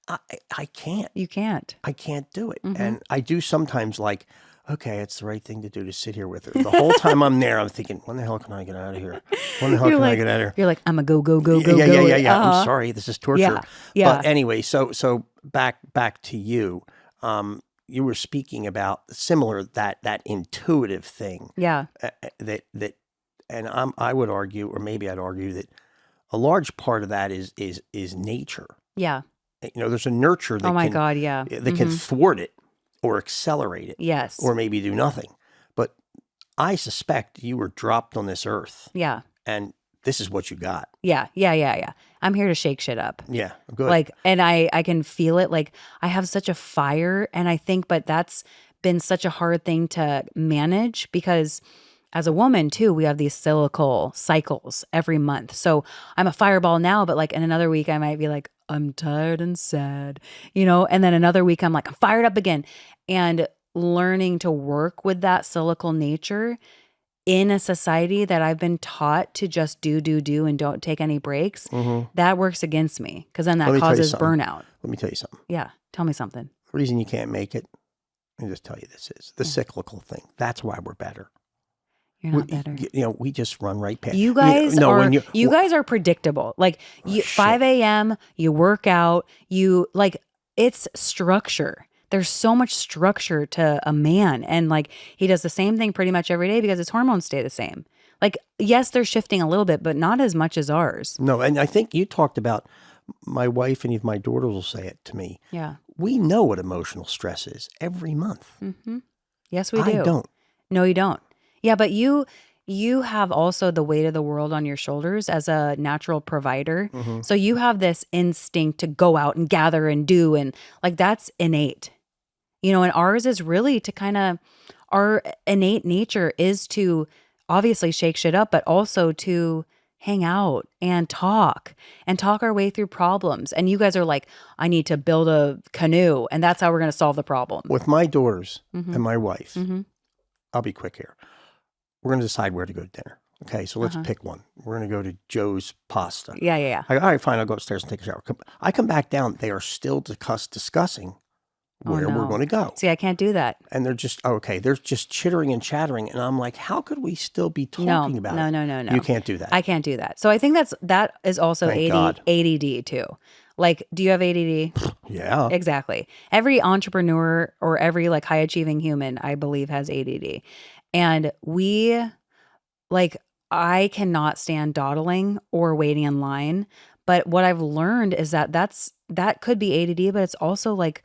I can't. You can't. I can't do it. And I do sometimes like, okay, it's the right thing to do to sit here with her. The whole time I'm there, I'm thinking, when the hell can I get out of here? When the hell can I get out of here? You're like, I'm a go. Yeah. I'm sorry. This is torture. Yeah. But anyway, so back to you. You were speaking about similar that intuitive thing. Yeah. And I would argue, or maybe I'd argue that a large part of that is nature. Yeah. There's a nurture that God, yeah. That can thwart it or accelerate it. Yes. Or maybe do nothing. But I suspect you were dropped on this earth. Yeah. And this is what you got. Yeah. I'm here to shake shit up. Yeah, good. Like, and I can feel it. Like, I have such a fire, and I think, but that's been such a hard thing to manage because as a woman too, we have these cyclical cycles every month. So I'm a fireball now, but like in another week, I might be like, I'm tired and sad, and then another week I'm like, I'm fired up again. And learning to work with that cyclical nature in a society that I've been taught to just do and don't take any breaks, that works against me because then that causes burnout. Let me tell you something. Yeah. Tell me something. The reason you can't make it, let me just tell you this is the cyclical thing. That's why we're better. You're not better. We just run right past. You guys you guys are predictable. Like 5 a.m., you work out, it's structure. There's so much structure to a man, and like he does the same thing pretty much every day because his hormones stay the same. Like, yes, they're shifting a little bit, but not as much as ours. No, and I think you talked about my wife, and even my daughter will say it to me. Yeah. We know what emotional stress is every month. Yes, we do. I don't. No, you don't. Yeah, but you have also the weight of the world on your shoulders as a natural provider. So you have this instinct to go out and gather and do, and like that's innate. And ours is really to kind of, our innate nature is to obviously shake shit up, but also to hang out and talk our way through problems. And you guys are like, I need to build a canoe, and that's how we're going to solve the problem. With my daughters and my wife, I'll be quick here. we're going to decide where to go to dinner. Okay, so let's pick one. We're going to go to Joe's Pasta. Yeah, yeah, yeah. I go, all right, fine. I'll go upstairs and take a shower. I come back down. They are still discussing where we're going to go. See, I can't do that. And they're just, okay, they're just chittering and chattering. And I'm like, how could we still be talking about it? No. You can't do that. I can't do that. So I think that is also ADD too. Like, do you have ADD? Yeah. Exactly. Every entrepreneur or every like high achieving human, I believe, has ADD. And I cannot stand dawdling or waiting in line. But what I've learned is that could be ADD, but it's also like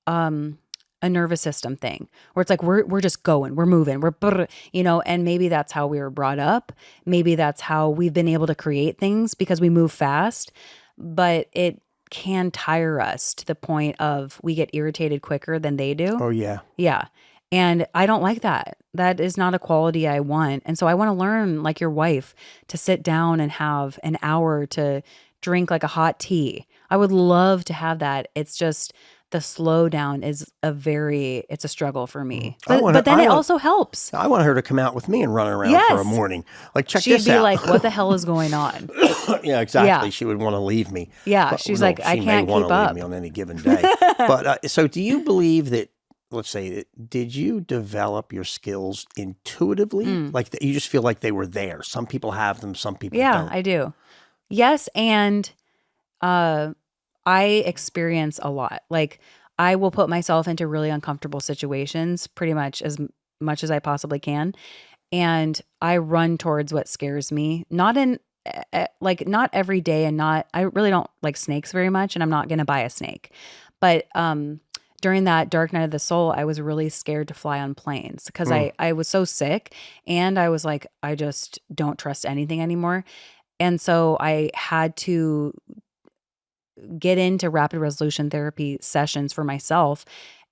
a nervous system thing where it's like we're just going, we're moving, and maybe that's how we were brought up. Maybe that's how we've been able to create things because we move fast, but it can tire us to the point of we get irritated quicker than they do. Oh, yeah. Yeah. And I don't like that. That is not a quality I want. And so I want to learn, like your wife, to sit down and have an hour to drink like a hot tea. I would love to have that. It's just the slowdown is it's a struggle for me. But then it also helps. I want her to come out with me and run around for a morning. Like, check this out. She'd be like, what the hell is going on? Yeah, exactly. Yeah. She would want to leave me. Yeah, she's like, I can't keep up. She may want to leave me on any given day. But so do you believe that, let's say, did you develop your skills intuitively? Like you just feel like they were there. Some people have them, some people don't. Yeah, I do. Yes, and I experience a lot. Like I will put myself into really uncomfortable situations pretty much as I possibly can. And I run towards what scares me. Not every day, and I really don't like snakes very much, and I'm not going to buy a snake. But during that dark night of the soul, I was really scared to fly on planes because I was so sick, and I was like, I just don't trust anything anymore. And so I had to get into rapid resolution therapy sessions for myself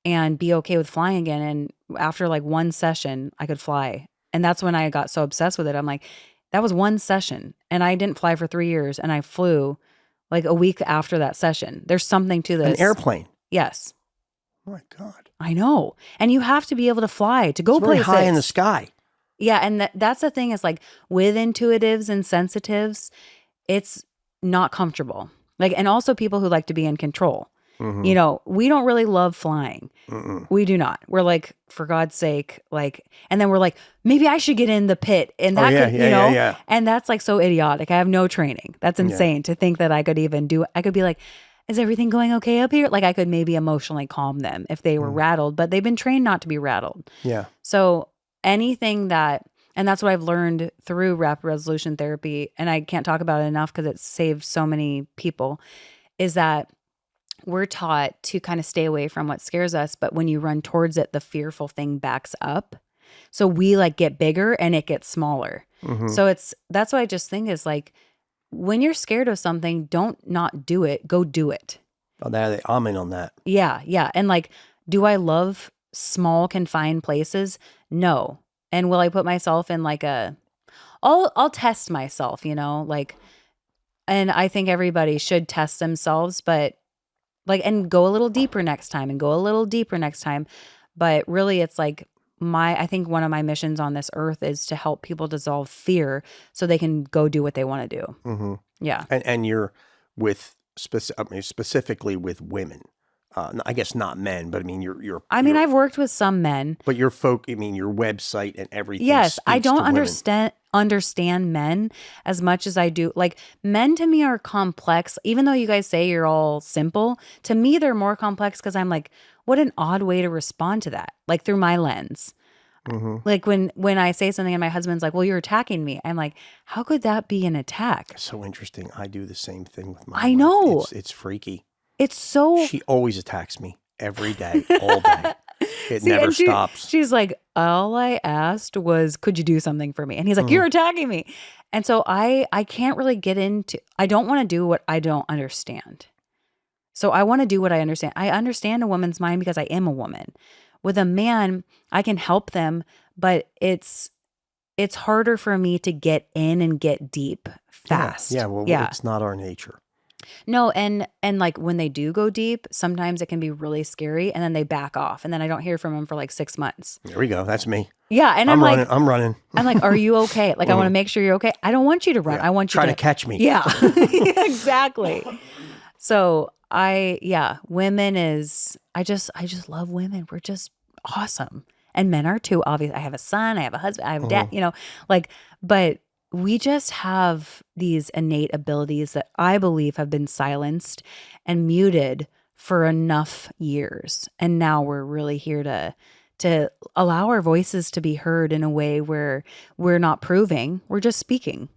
and be okay with flying again. And after like one session, I could fly. And that's when I got so obsessed with it. I'm like, that was one session. And I didn't fly for 3 years. And I flew like a week after that session. There's something to this. An airplane? Yes. Oh my God. I know. And you have to be able to fly to go places. Very high in the sky. Yeah. And that's the thing is like with intuitives and sensitives, it's not comfortable. Like, and also people who like to be in control. Mm-hmm. We don't really love flying. Mm-mm. We do not. We're like, for God's sake, like, and then we're like, maybe I should get in the pit. And that could, and that's like so idiotic. I have no training. That's insane to think that I could even I could be like, is everything going okay up here? Like I could maybe emotionally calm them if they were rattled, but they've been trained not to be rattled. Yeah. So anything and that's what I've learned through rapid resolution therapy, and I can't talk about it enough because it's saved so many people, is that we're taught to kind of stay away from what scares us, but when you run towards it, the fearful thing backs up. So we like get bigger and it gets smaller. Mm-hmm. So that's what I just think is like, when you're scared of something, don't not do it, go do it. Oh, I'm in on that. Yeah, yeah. And like, do I love small confined places? No. And will I put myself in like I'll test myself, like, and I think everybody should test themselves, but like, and go a little deeper next time and go a little deeper next time. But really it's like I think one of my missions on this earth is to help people dissolve fear so they can go do what they want to do. Mm-hmm. Yeah. And you're with specifically with women. I guess not men, but I mean, I've worked with some men, but your website and everything. Yes, I don't understand men as much as I do. Like men to me are complex, even though you guys say you're all simple. To me, they're more complex because I'm like, what an odd way to respond to that, like through my lens. Mm-hmm. Like when I say something and my husband's like, well, you're attacking me. I'm like, how could that be an attack? So interesting. I do the same thing with my wife. Know. It's freaky. It's so... She always attacks me every day, all day. It never stops. She's like, all I asked was, could you do something for me? And he's like, you're attacking me. And so I can't really get into... I don't want to do what I don't understand. So I want to do what I understand. I understand a woman's mind because I am a woman. With a man, I can help them, but it's harder for me to get in and get deep fast. Yeah, it's not our nature. No, and like when they do go deep, sometimes it can be really scary, and then they back off, and then I don't hear from them for like 6 months. There we go. That's me. Yeah, and I'm running. I'm running. I'm like, are you okay? Like, I want to make sure you're okay. I don't want you to run. Yeah. I want you Try to catch me. Yeah, exactly. So women is, I just love women. We're just awesome. And men are too, obviously. I have a son, I have a husband, I have a dad, like, but we just have these innate abilities that I believe have been silenced and muted for enough years. And now we're really here to allow our voices to be heard in a way where we're not proving, we're just speaking.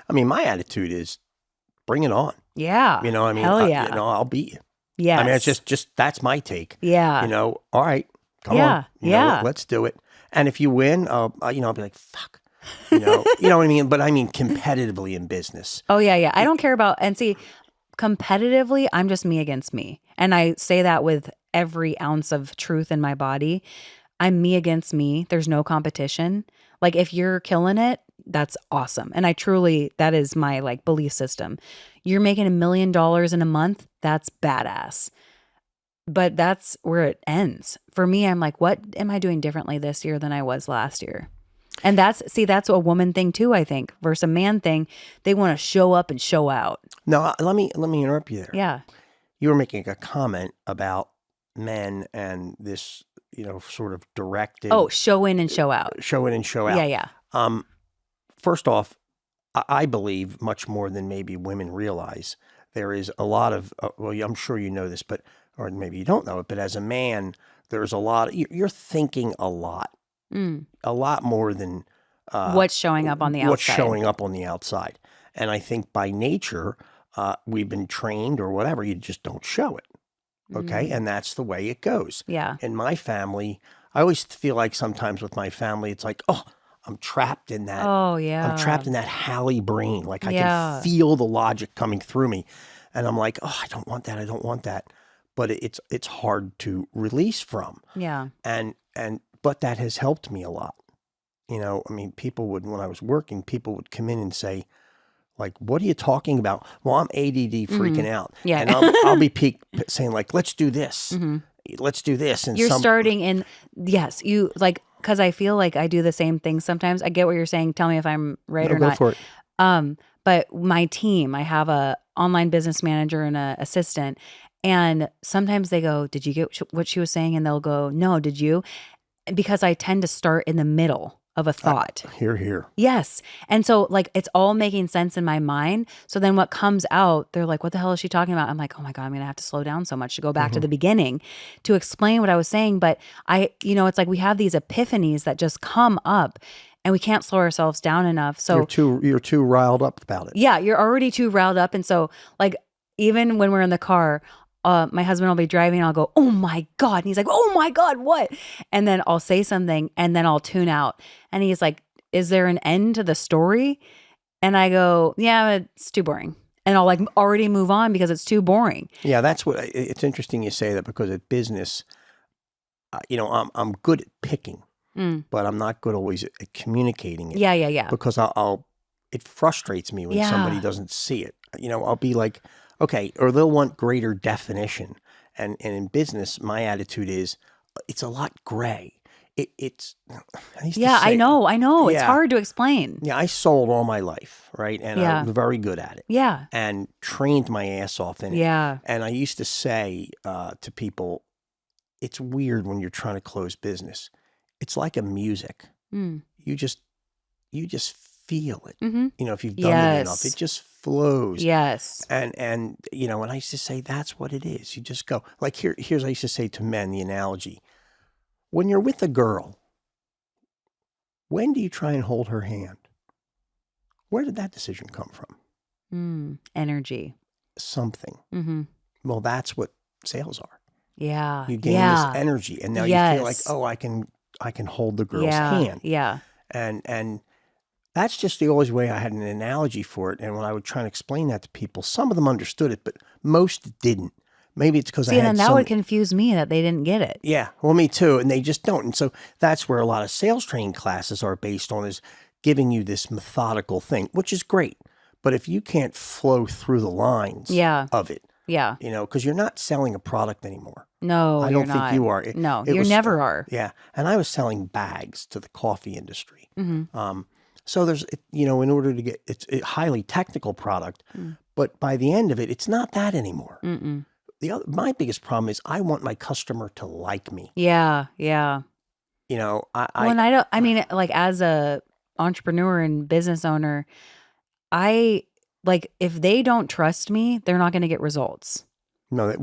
I mean, my attitude is bring it on. Yeah. Hell yeah. I'll beat you. Yes. I mean, it's just that's my take. Yeah. All right, come on. Let's do it. And if you win, I'll be like, fuck. You know what I mean? But I mean competitively in business. Oh, yeah. I don't care about, and see, competitively, I'm just me against me. And I say that with every ounce of truth in my body. I'm me against me. There's no competition. Like, if you're killing it, that's awesome. And that is my like belief system. You're making $1 million in a month. That's badass. But that's where it ends. For me, I'm like, what am I doing differently this year than I was last year? And that's a woman thing too, I think, versus a man thing. They want to show up and show out. No, let me interrupt you there. Yeah. You were making a comment about men and this, sort of directed. Oh, show in and show out. Show in and show out. Yeah. First off, I believe much more than maybe women realize. There is a lot of, I'm sure you know this, or maybe you don't know it, but as a man, there's a lot, you're thinking a lot more than what's showing up on the outside. What's showing up on the outside. And I think by nature, we've been trained or whatever, you just don't show it. Okay. And that's the way it goes. Yeah. In my family, I always feel like sometimes with my family, it's like, oh, I'm trapped in that. Oh, yeah. I'm trapped in that Hallie brain. Like I can feel the logic coming through me. And I'm like, oh, I don't want that. I don't want that. But it's hard to release from. Yeah. But that has helped me a lot. I mean, when I was working, people would come in and say, like, what are you talking about? Well, I'm ADD freaking out. Yeah. And I'll be saying like, let's do this. Let's do this. And you're starting in, yes, you like, because I feel like I do the same thing sometimes. I get what you're saying. Tell me if I'm right or not. Go for it. But my team, I have a online business manager and an assistant. And sometimes they go, did you get what she was saying? And they'll go, no, did you? Because I tend to start in the middle of a thought. Here. Yes. And so like it's all making sense in my mind. So then what comes out, they're like, what the hell is she talking about? I'm like, oh my God, I'm going to have to slow down so much to go back to the beginning to explain what I was saying. But it's like we have these epiphanies that just come up and we can't slow ourselves down enough. So you're too riled up about it. Yeah, you're already too riled up. And so like even when we're in the car, my husband will be driving and I'll go, oh my God. And he's like, oh my God, what? And then I'll say something and then I'll tune out. And he's like, is there an end to the story? And I go, yeah, it's too boring. And I'll like already move on because it's too boring. Yeah, it's interesting you say that because at business, I'm good at picking, but I'm not good always at communicating it. Yeah. Because it frustrates me when somebody doesn't see it. I'll be like, okay, or they'll want greater definition. And in business, my attitude is, it's a lot gray. I know. It's hard to explain. Yeah, I sold all my life, right? And I was very good at it. Yeah. And trained my ass off in it. Yeah. And I used to say to people, it's weird when you're trying to close business. It's like a music. You just feel it. If you've done it enough, it just flows. Yes. And and I used to say that's what it is. You just go. Like here's I used to say to men the analogy. When you're with a girl, when do you try and hold her hand? Where did that decision come from? Energy. Something. Well, that's what sales are. Yeah. You gain this energy and now you feel like, oh, I can hold the girl's hand. Yeah. And that's just the always way I had an analogy for it. And when I would try and explain that to people, some of them understood it, but most didn't. Maybe it's because I had then that would confuse me that they didn't get it. Yeah, well, me too. And they just don't. And so that's where a lot of sales training classes are based on, is giving you this methodical thing, which is great. But if you can't flow through the lines Yeah. of it, Yeah. because you're not selling a product anymore. No, I you're don't think not. you are. No, It you was, never are. yeah. And I was selling bags to the coffee industry. Mm-hmm. So there's, in order to get, it's a highly technical product, but by the end of it, it's not that anymore. Mm-mm. My biggest problem is I want my customer to like me. Yeah. Yeah. Well, And I mean, like as a entrepreneur and business owner, if they don't trust me, they're not going to get results. no,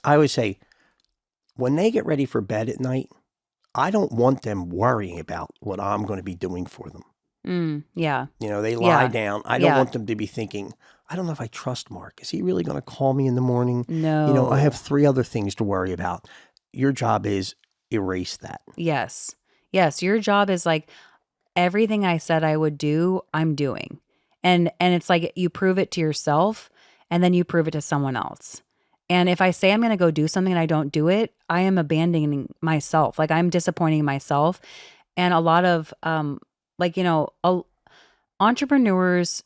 I always say when they get ready for bed at night, I don't want them worrying about what I'm going to be doing for them. Yeah. They lie down. I don't Yeah. want them to be thinking, I don't know if I trust Mark. Is he really going to call me in the morning? No. I have 3 other things to worry about. Your job is erase that. Yes. Yes. Your job is like everything I said I would do, I'm doing. And it's like you prove it to yourself and then you prove it to someone else. And if I say I'm going to go do something and I don't do it, I am abandoning myself. Like I'm disappointing myself. And a lot of entrepreneurs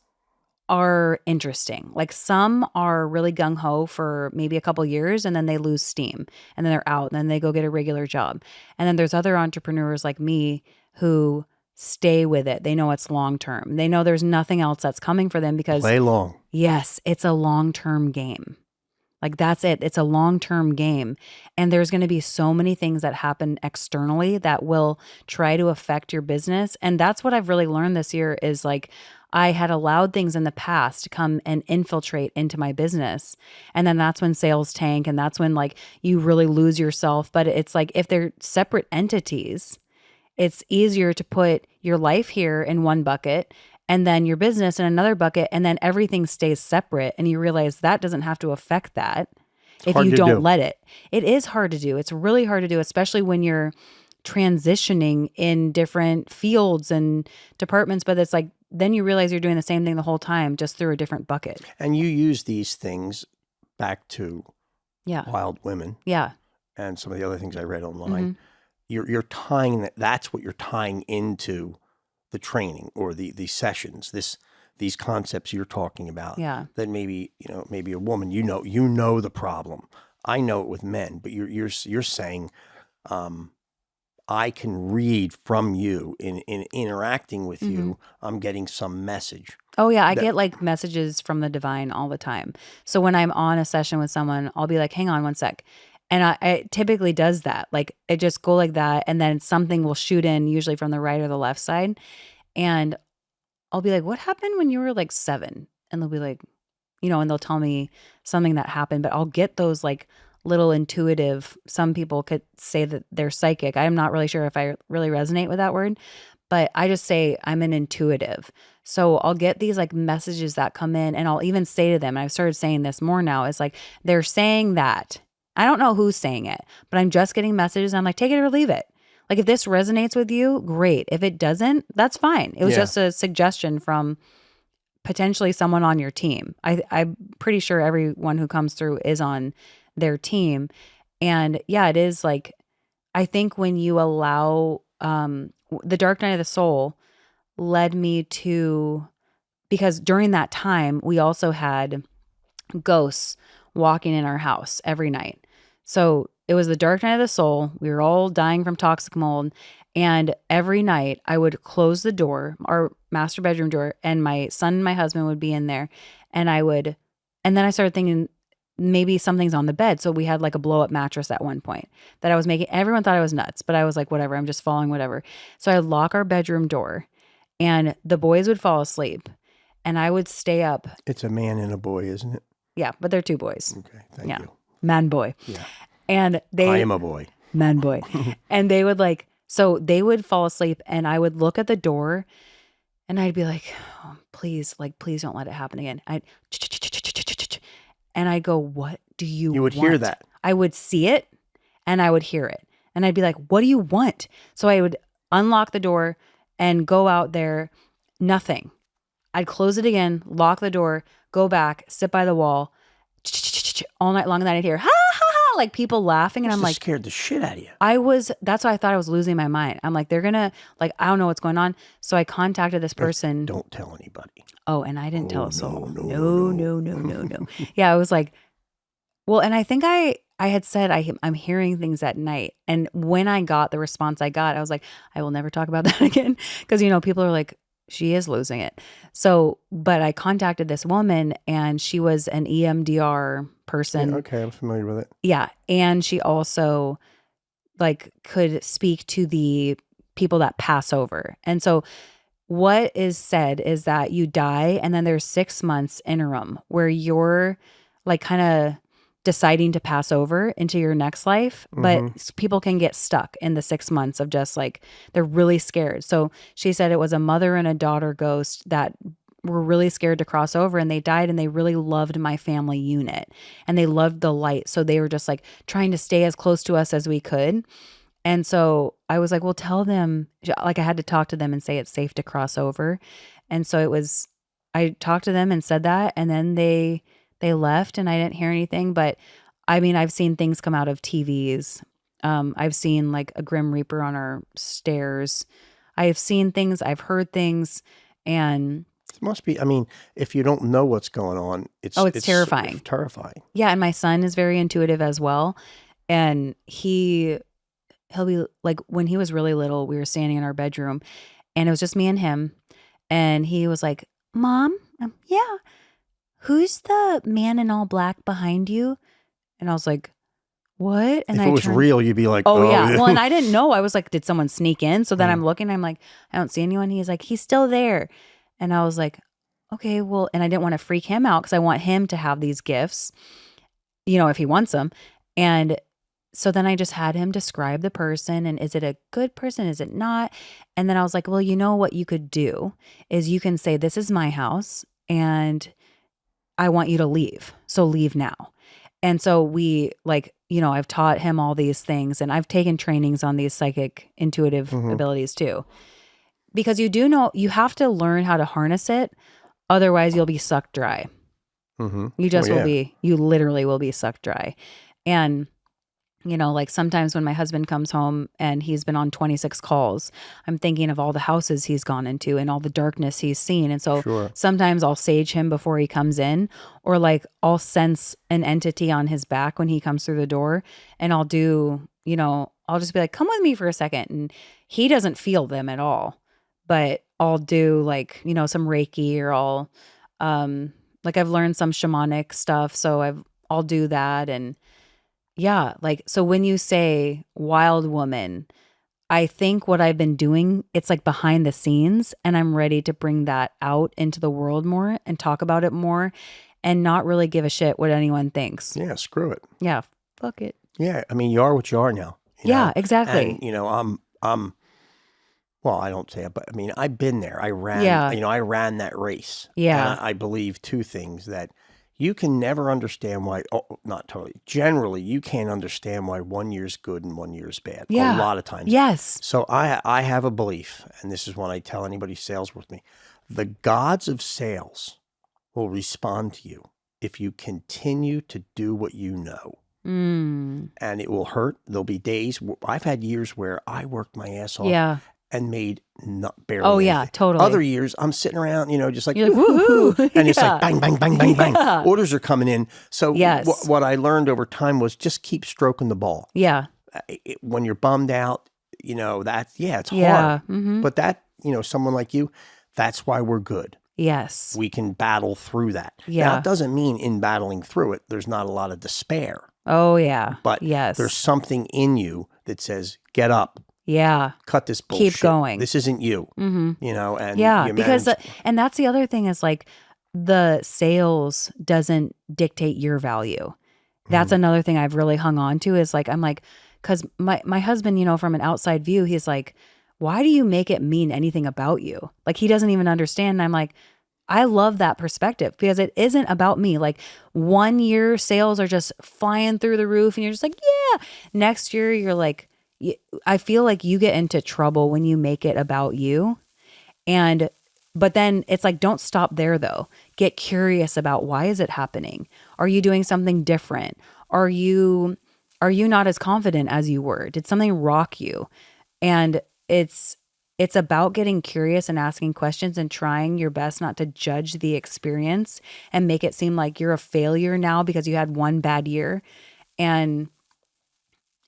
are interesting. Like some are really gung ho for maybe a couple years and then they lose steam and then they're out and then they go get a regular job. And then there's other entrepreneurs like me who stay with it. They know it's long term. They know there's nothing else that's coming for them because Play long. yes, it's a long-term game. Like that's it. It's a long-term game. And there's going to be so many things that happen externally that will try to affect your business. And that's what I've really learned this year is like I had allowed things in the past to come and infiltrate into my business. And then that's when sales tank and that's when like you really lose yourself. But it's like if they're separate entities, it's easier to put your life here in one bucket and then your business in another bucket, and then everything stays separate. And you realize that doesn't have to affect that if you don't let it. It is hard to do. It's really hard to do, especially when you're transitioning in different fields and departments. But it's like, then you realize you're doing the same thing the whole time, just through a different bucket. And you use these things back to Yeah. Wild Women. Yeah. And some of the other things I read online. You're tying that's what you're tying into the training or the sessions, these concepts you're talking about. Yeah. That maybe a woman, you know the problem. I know it with men, but you're saying I can read from you in interacting with you. I'm getting some message. Oh yeah, I get like messages from the divine all the time. So when I'm on a session with someone, I'll be like, "Hang on one sec." And it typically does that. Like it just go like that. And then something will shoot in usually from the right or the left side. And I'll be like, what happened when you were like 7? And they'll be like, and they'll tell me something that happened, but I'll get those like little intuitive, some people could say that they're psychic. I'm not really sure if I really resonate with that word, but I just say I'm an intuitive. So I'll get these like messages that come in and I'll even say to them, and I've started saying this more now, is like, they're saying that. I don't know who's saying it, but I'm just getting messages. And I'm like, take it or leave it. Like if this resonates with you, great. If it doesn't, that's fine. It was just a suggestion from potentially someone on your team. I'm pretty sure everyone who comes through is on their team. And yeah, it is like, I think when you allow the dark night of the soul led me to, because during that time, we also had ghosts walking in our house every night. So it was the dark night of the soul. We were all dying from toxic mold. And every night I would close the door, our master bedroom door, and my son and my husband would be in there. And then I started thinking maybe something's on the bed. So we had like a blow up mattress at one point that I was making. Everyone thought I was nuts, but I was like, whatever, I'm just following whatever. So I'd lock our bedroom door and the boys would fall asleep and I would stay up. It's a man and a boy, isn't it? Yeah, but they're 2 boys. Okay, thank you. Man, boy. Yeah. And I am a boy. Man, boy. And they would so they would fall asleep and I would look at the door and I'd be like, oh, please don't let it happen again. And I'd go, what do you want? You would hear that. I would see it and I would hear it. And I'd be like, what do you want? So I would unlock the door and go out there, nothing. I'd close it again, lock the door, go back, sit by the wall all night long. And then I'd hear, ha, ha, ha, like people laughing, and Must I'm have like, scared the shit out of you. that's why I thought I was losing my mind. I'm like, they're gonna, like, I don't know what's going on. So I contacted this person. Don't tell anybody. Oh, and I didn't tell a soul. No. No. Yeah, I was like, well, and I think I had said I'm hearing things at night. And when I got the response I got, I was like, I will never talk about that again. Because, people are like, she is losing it. So, but I contacted this woman, and she was an EMDR person. Yeah, okay, I'm familiar with it. Yeah. And she also like could speak to the people that pass over. And so what is said is that you die, and then there's 6 months interim where you're like kind of deciding to pass over into your next life, but people can get stuck in the 6 months of just like, they're really scared. So she said it was a mother and a daughter ghost that were really scared to cross over, and they died, and they really loved my family unit, and they loved the light. So they were just like trying to stay as close to us as we could. And so I was like, well, tell them, like I had to talk to them and say it's safe to cross over. And so I talked to them and said that, and then they left, and I didn't hear anything. But I mean, I've seen things come out of TVs. I've seen like a Grim Reaper on our stairs. I have seen things, I've heard things, and it must be, I mean, if you don't know what's going on, it's terrifying. Terrifying. Yeah, and my son is very intuitive as well. And he'll be like, when he was really little, we were standing in our bedroom, and it was just me and him. And he was like, Mom, yeah, who's the man in all black behind you? And I was like, what? And if it was real, you'd be like, oh yeah. Well, and I didn't know. I was like, did someone sneak in? So then I'm looking, I'm like, I don't see anyone. He's like, he's still there. And I was like, okay, well, and I didn't want to freak him out because I want him to have these gifts, if he wants them. And so then I just had him describe the person, and is it a good person? Is it not? And then I was like, well, what you could do is you can say, this is my house, and I want you to leave. So leave now. And so we I've taught him all these things, and I've taken trainings on these psychic intuitive abilities too. Because you have to learn how to harness it. Otherwise you'll be sucked dry. You just will be, you literally will be sucked dry. And like sometimes when my husband comes home and he's been on 26 calls, I'm thinking of all the houses he's gone into and all the darkness he's seen. And so sometimes I'll sage him before he comes in, or like I'll sense an entity on his back when he comes through the door, and I'll do, I'll just be like, come with me for a second. And he doesn't feel them at all, but I'll do like, some Reiki, or I've learned some shamanic stuff. So I'll do that. And yeah, so when you say wild woman, I think what I've been doing, it's like behind the scenes, and I'm ready to bring that out into the world more and talk about it more, and not really give a shit what anyone thinks. Yeah, screw it. Yeah, fuck it. Yeah, I mean, you are what you are now. Yeah, exactly. And, well, I don't say it, but I mean, I've been there. I ran, I ran that race. Yeah. And I believe two things: that you can never understand why, not totally, generally, you can't understand why 1 year's good and 1 year's bad. Yeah. A lot of times. Yes. So I have a belief, and this is what I tell anybody who sales with me: the gods of sales will respond to you if you continue to do what you know. And it will hurt. There'll be days, I've had years where I worked my ass off. Yeah. And made not barely. Oh yeah, anything. totally. Other years, I'm sitting around, just like, you're like woohoo, and it's like bang, bang, bang, bang, bang. Orders are coming in. So yes. what I learned over time was just keep stroking the ball. Yeah. When you're bummed out, that's it's hard. Yeah. But that, someone like you, that's why we're good. Yes. We can battle through that. Yeah. Now, it doesn't mean in battling through it, there's not a lot of despair. Oh yeah. But yes, there's something in you that says, get up. Yeah. Cut this bullshit. Keep going. This isn't you. And yeah, because and that's the other thing is like the sales doesn't dictate your value. That's another thing I've really hung on to is like, I'm like, because my husband, from an outside view, he's like, why do you make it mean anything about you? Like he doesn't even understand. And I'm like, I love that perspective because it isn't about me. Like 1 year sales are just flying through the roof and you're just like, yeah. Next year you're like, I feel like you get into trouble when you make it about you. But then it's like, don't stop there though. Get curious about why is it happening? Are you doing something different? Are you are you not as confident as you were? Did something rock you? And it's about getting curious and asking questions and trying your best not to judge the experience and make it seem like you're a failure now because you had one bad year. And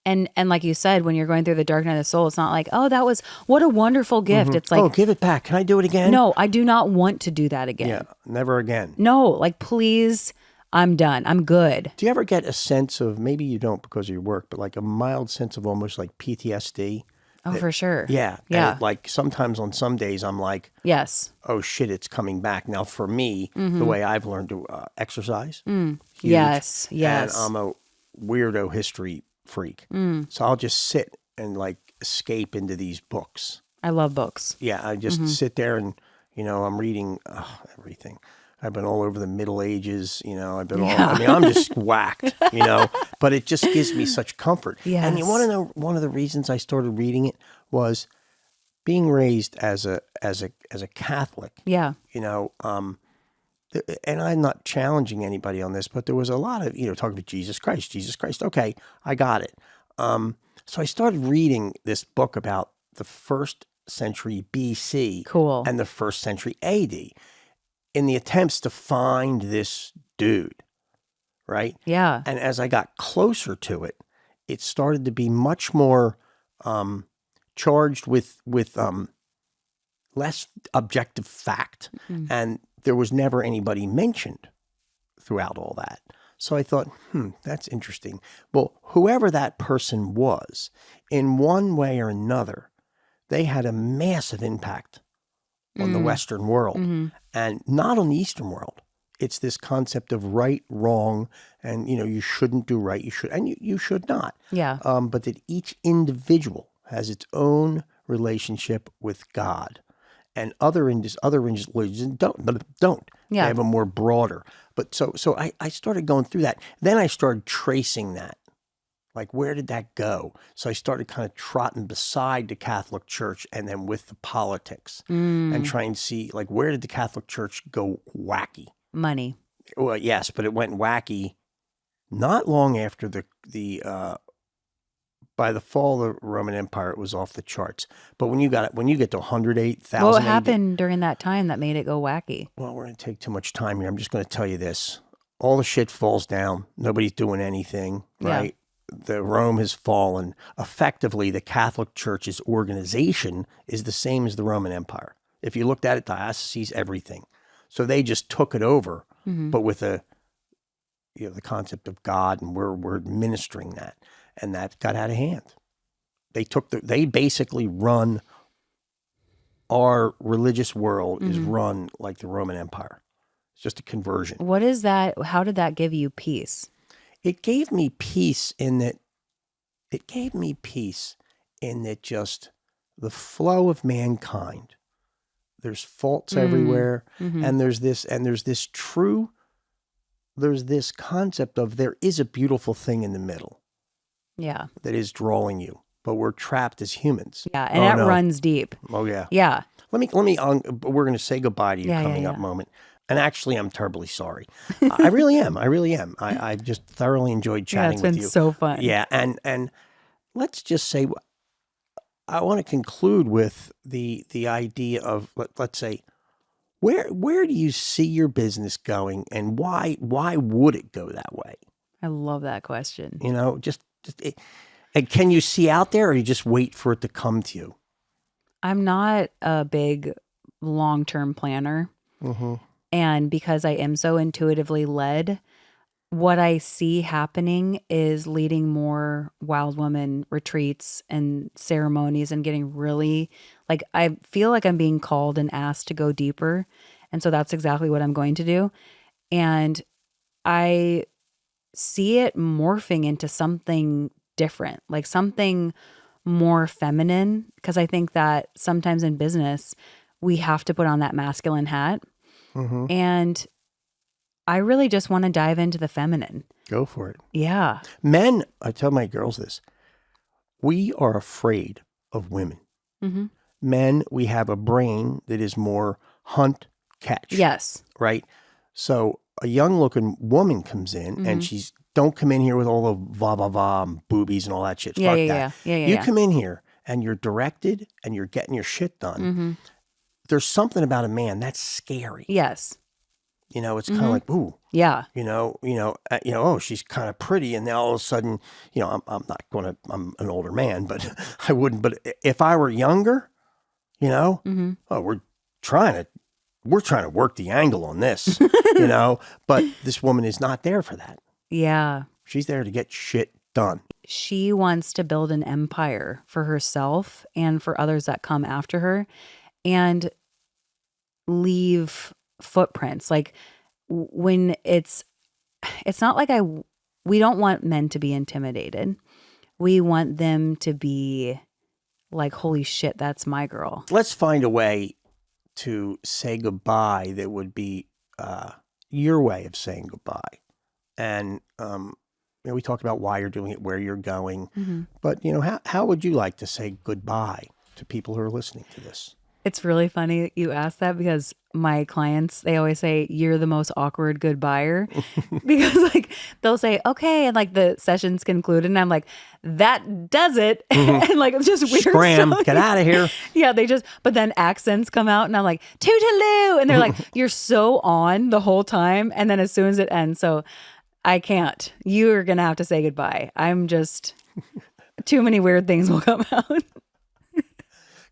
like you said, when you're going through the dark night of the soul, it's not like, oh, that was what a wonderful gift. It's like, oh, give it back. Can I do it again? no, I do not want to do that again. Yeah, never again. No, like, please, I'm done. I'm good. Do you ever get a sense of, maybe you don't because of your work, but like a mild sense of almost like PTSD? Oh, for sure. Yeah. Yeah. And like sometimes on some days I'm like, Yes. oh shit, it's coming back. Now for me, the way I've learned to exercise, huge. Yes. Yes. And I'm a weirdo history freak. So I'll just sit and like escape into these books. I love books. Yeah, I just sit there and, I'm reading everything. I've been all over the Middle Ages, I've been I'm just whacked, but it just gives me such comfort. Yes. And you want to know one of the reasons I started reading it was being raised as a Catholic. Yeah. And I'm not challenging anybody on this, but there was a lot of, talking about Jesus Christ. Okay, I got it. So I started reading this book about the first century BC Cool. and the first century AD in the attempts to find this dude, right? Yeah. And as I got closer to it, it started to be much more charged with less objective fact. And there was never anybody mentioned throughout all that. So I thought, that's interesting. Well, whoever that person was, in one way or another, they had a massive impact on the Western world and not on the Eastern world. It's this concept of right, wrong, and, you shouldn't do right, you should not. Yeah. But that each individual has its own relationship with God. And other religions don't. Yeah. They have a more broader. But so I started going through that. Then I started tracing that. Like, where did that go? So I started kind of trotting beside the Catholic Church and then with the politics and trying to see, like, where did the Catholic Church go wacky? Money. Well, yes, but it went wacky not long after by the fall of the Roman Empire, it was off the charts. But when you get to 108,000 What AD, happened during that time that made it go wacky? well, we're going to take too much time here. I'm just going to tell you this. All the shit falls down. Nobody's doing anything, right? The Rome has fallen. Effectively, the Catholic Church's organization is the same as the Roman Empire. If you looked at it, dioceses, everything. So they just took it over, but with the concept of God, and we're administering that. And that got out of hand. They basically run, our religious world is run like the Roman Empire. It's just a conversion. What is that? How did that give you peace? It gave me peace in that just the flow of mankind. There's faults everywhere. And there's this concept of there is a beautiful thing in the middle. Yeah. That is drawing you, but we're trapped as humans. Yeah. And that runs deep. Oh yeah. Yeah. Let me, we're going to say goodbye to you coming up moment. And actually, I'm terribly sorry. I really am. I've just thoroughly enjoyed chatting with you. It's been so fun. Yeah. And let's just say, I want to conclude with the idea of, let's say, where do you see your business going, and why would it go that way? I love that question. And can you see out there, or you just wait for it to come to you? I'm not a big long-term planner. And because I am so intuitively led, what I see happening is leading more wild woman retreats and ceremonies and getting really, like, I feel like I'm being called and asked to go deeper. And so that's exactly what I'm going to do. And I see it morphing into something different, like something more feminine, because I think that sometimes in business, we have to put on that masculine hat. And I really just want to dive into the feminine. Go for it. Yeah. Men, I tell my girls this, we are afraid of women. Men, we have a brain that is more hunt, catch. Yes. Right? So a young looking woman comes in and she's don't come in here with all the va and boobies and all that shit. Yeah, Fuck yeah, that. yeah, You yeah. come in here and you're directed and you're getting your shit done. There's something about a man that's scary. Yes. You know, it's kind of like, ooh, Yeah. oh, she's kind of pretty, and then all of a sudden, I'm an older man, but I wouldn't. But if I were younger, we're trying to work the angle on this, but this woman is not there for that. Yeah. She's there to get shit done. She wants to build an empire for herself and for others that come after her and leave footprints. Like when it's not like we don't want men to be intimidated. We want them to be like, holy shit, that's my girl. Let's find a way to say goodbye that would be your way of saying goodbye. And we talked about why you're doing it, where you're going, but how would you like to say goodbye to people who are listening to this? It's really funny that you asked that because my clients, they always say, you're the most awkward goodbyer because like they'll say, okay. And like the session's concluded and I'm like, that does it. And like, it's just weird. Scram, stuff. get out of here. Yeah. But then accents come out and I'm like, toodaloo. And they're like, you're so on the whole time. And then as soon as it ends, so I can't, you're going to have to say goodbye. I'm just, too many weird things will come out.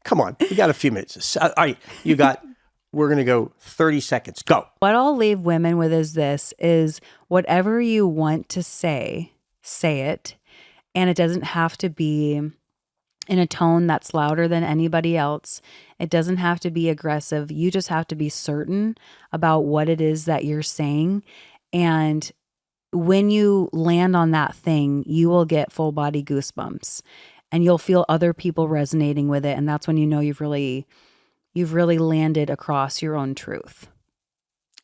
Come on, we got a few minutes. All right, we're going to go 30 seconds. Go. What I'll leave women with is whatever you want to say it. And it doesn't have to be in a tone that's louder than anybody else. It doesn't have to be aggressive. You just have to be certain about what it is that you're saying. And when you land on that thing, you will get full body goosebumps. And you'll feel other people resonating with it. And that's when you know you've really landed across your own truth.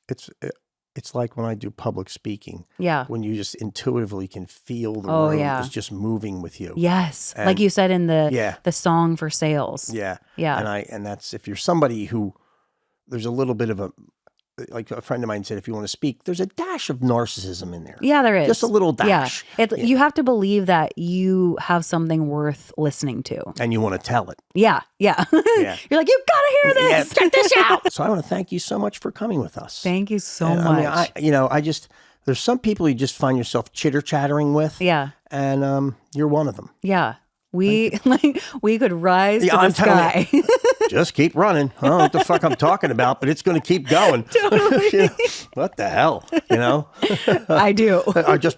It's like when I do public speaking. Yeah. When you just intuitively can feel the room is just moving with you. Yes. And like you said in the song for sales. Yeah. Yeah. And that's if you're somebody who there's a little bit of like a friend of mine said, if you want to speak, there's a dash of narcissism in there. Yeah, there is. Just a little dash. Yeah. You have to believe that you have something worth listening to. And you want to tell it. Yeah. Yeah. Yeah. You're like, you gotta hear this. Yeah, check this out. So I want to thank you so much for coming with us. Thank you so much. I mean, there's some people you just find yourself chattering with. Yeah. And you're one of them. Yeah. We could rise to the I'm sky. Just keep running. I don't know what the fuck I'm talking about, but it's going to keep going. Totally. What the hell? I do. I just,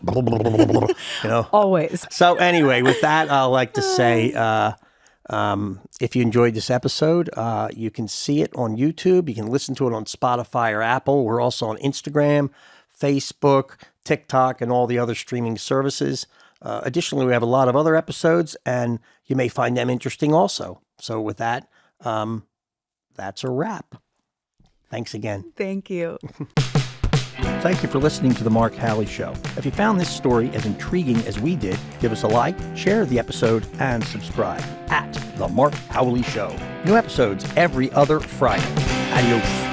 Always. So anyway, with that, I'd like to say, if you enjoyed this episode, you can see it on YouTube. You can listen to it on Spotify or Apple. We're also on Instagram, Facebook, TikTok, and all the other streaming services. Additionally, we have a lot of other episodes, and you may find them interesting also. So with that, that's a wrap. Thanks again. Thank you. Thank you for listening to The Mark Halley Show. If you found this story as intriguing as we did, give us a like, share the episode, and subscribe at The Mark Howley Show. New episodes every other Friday. Adios.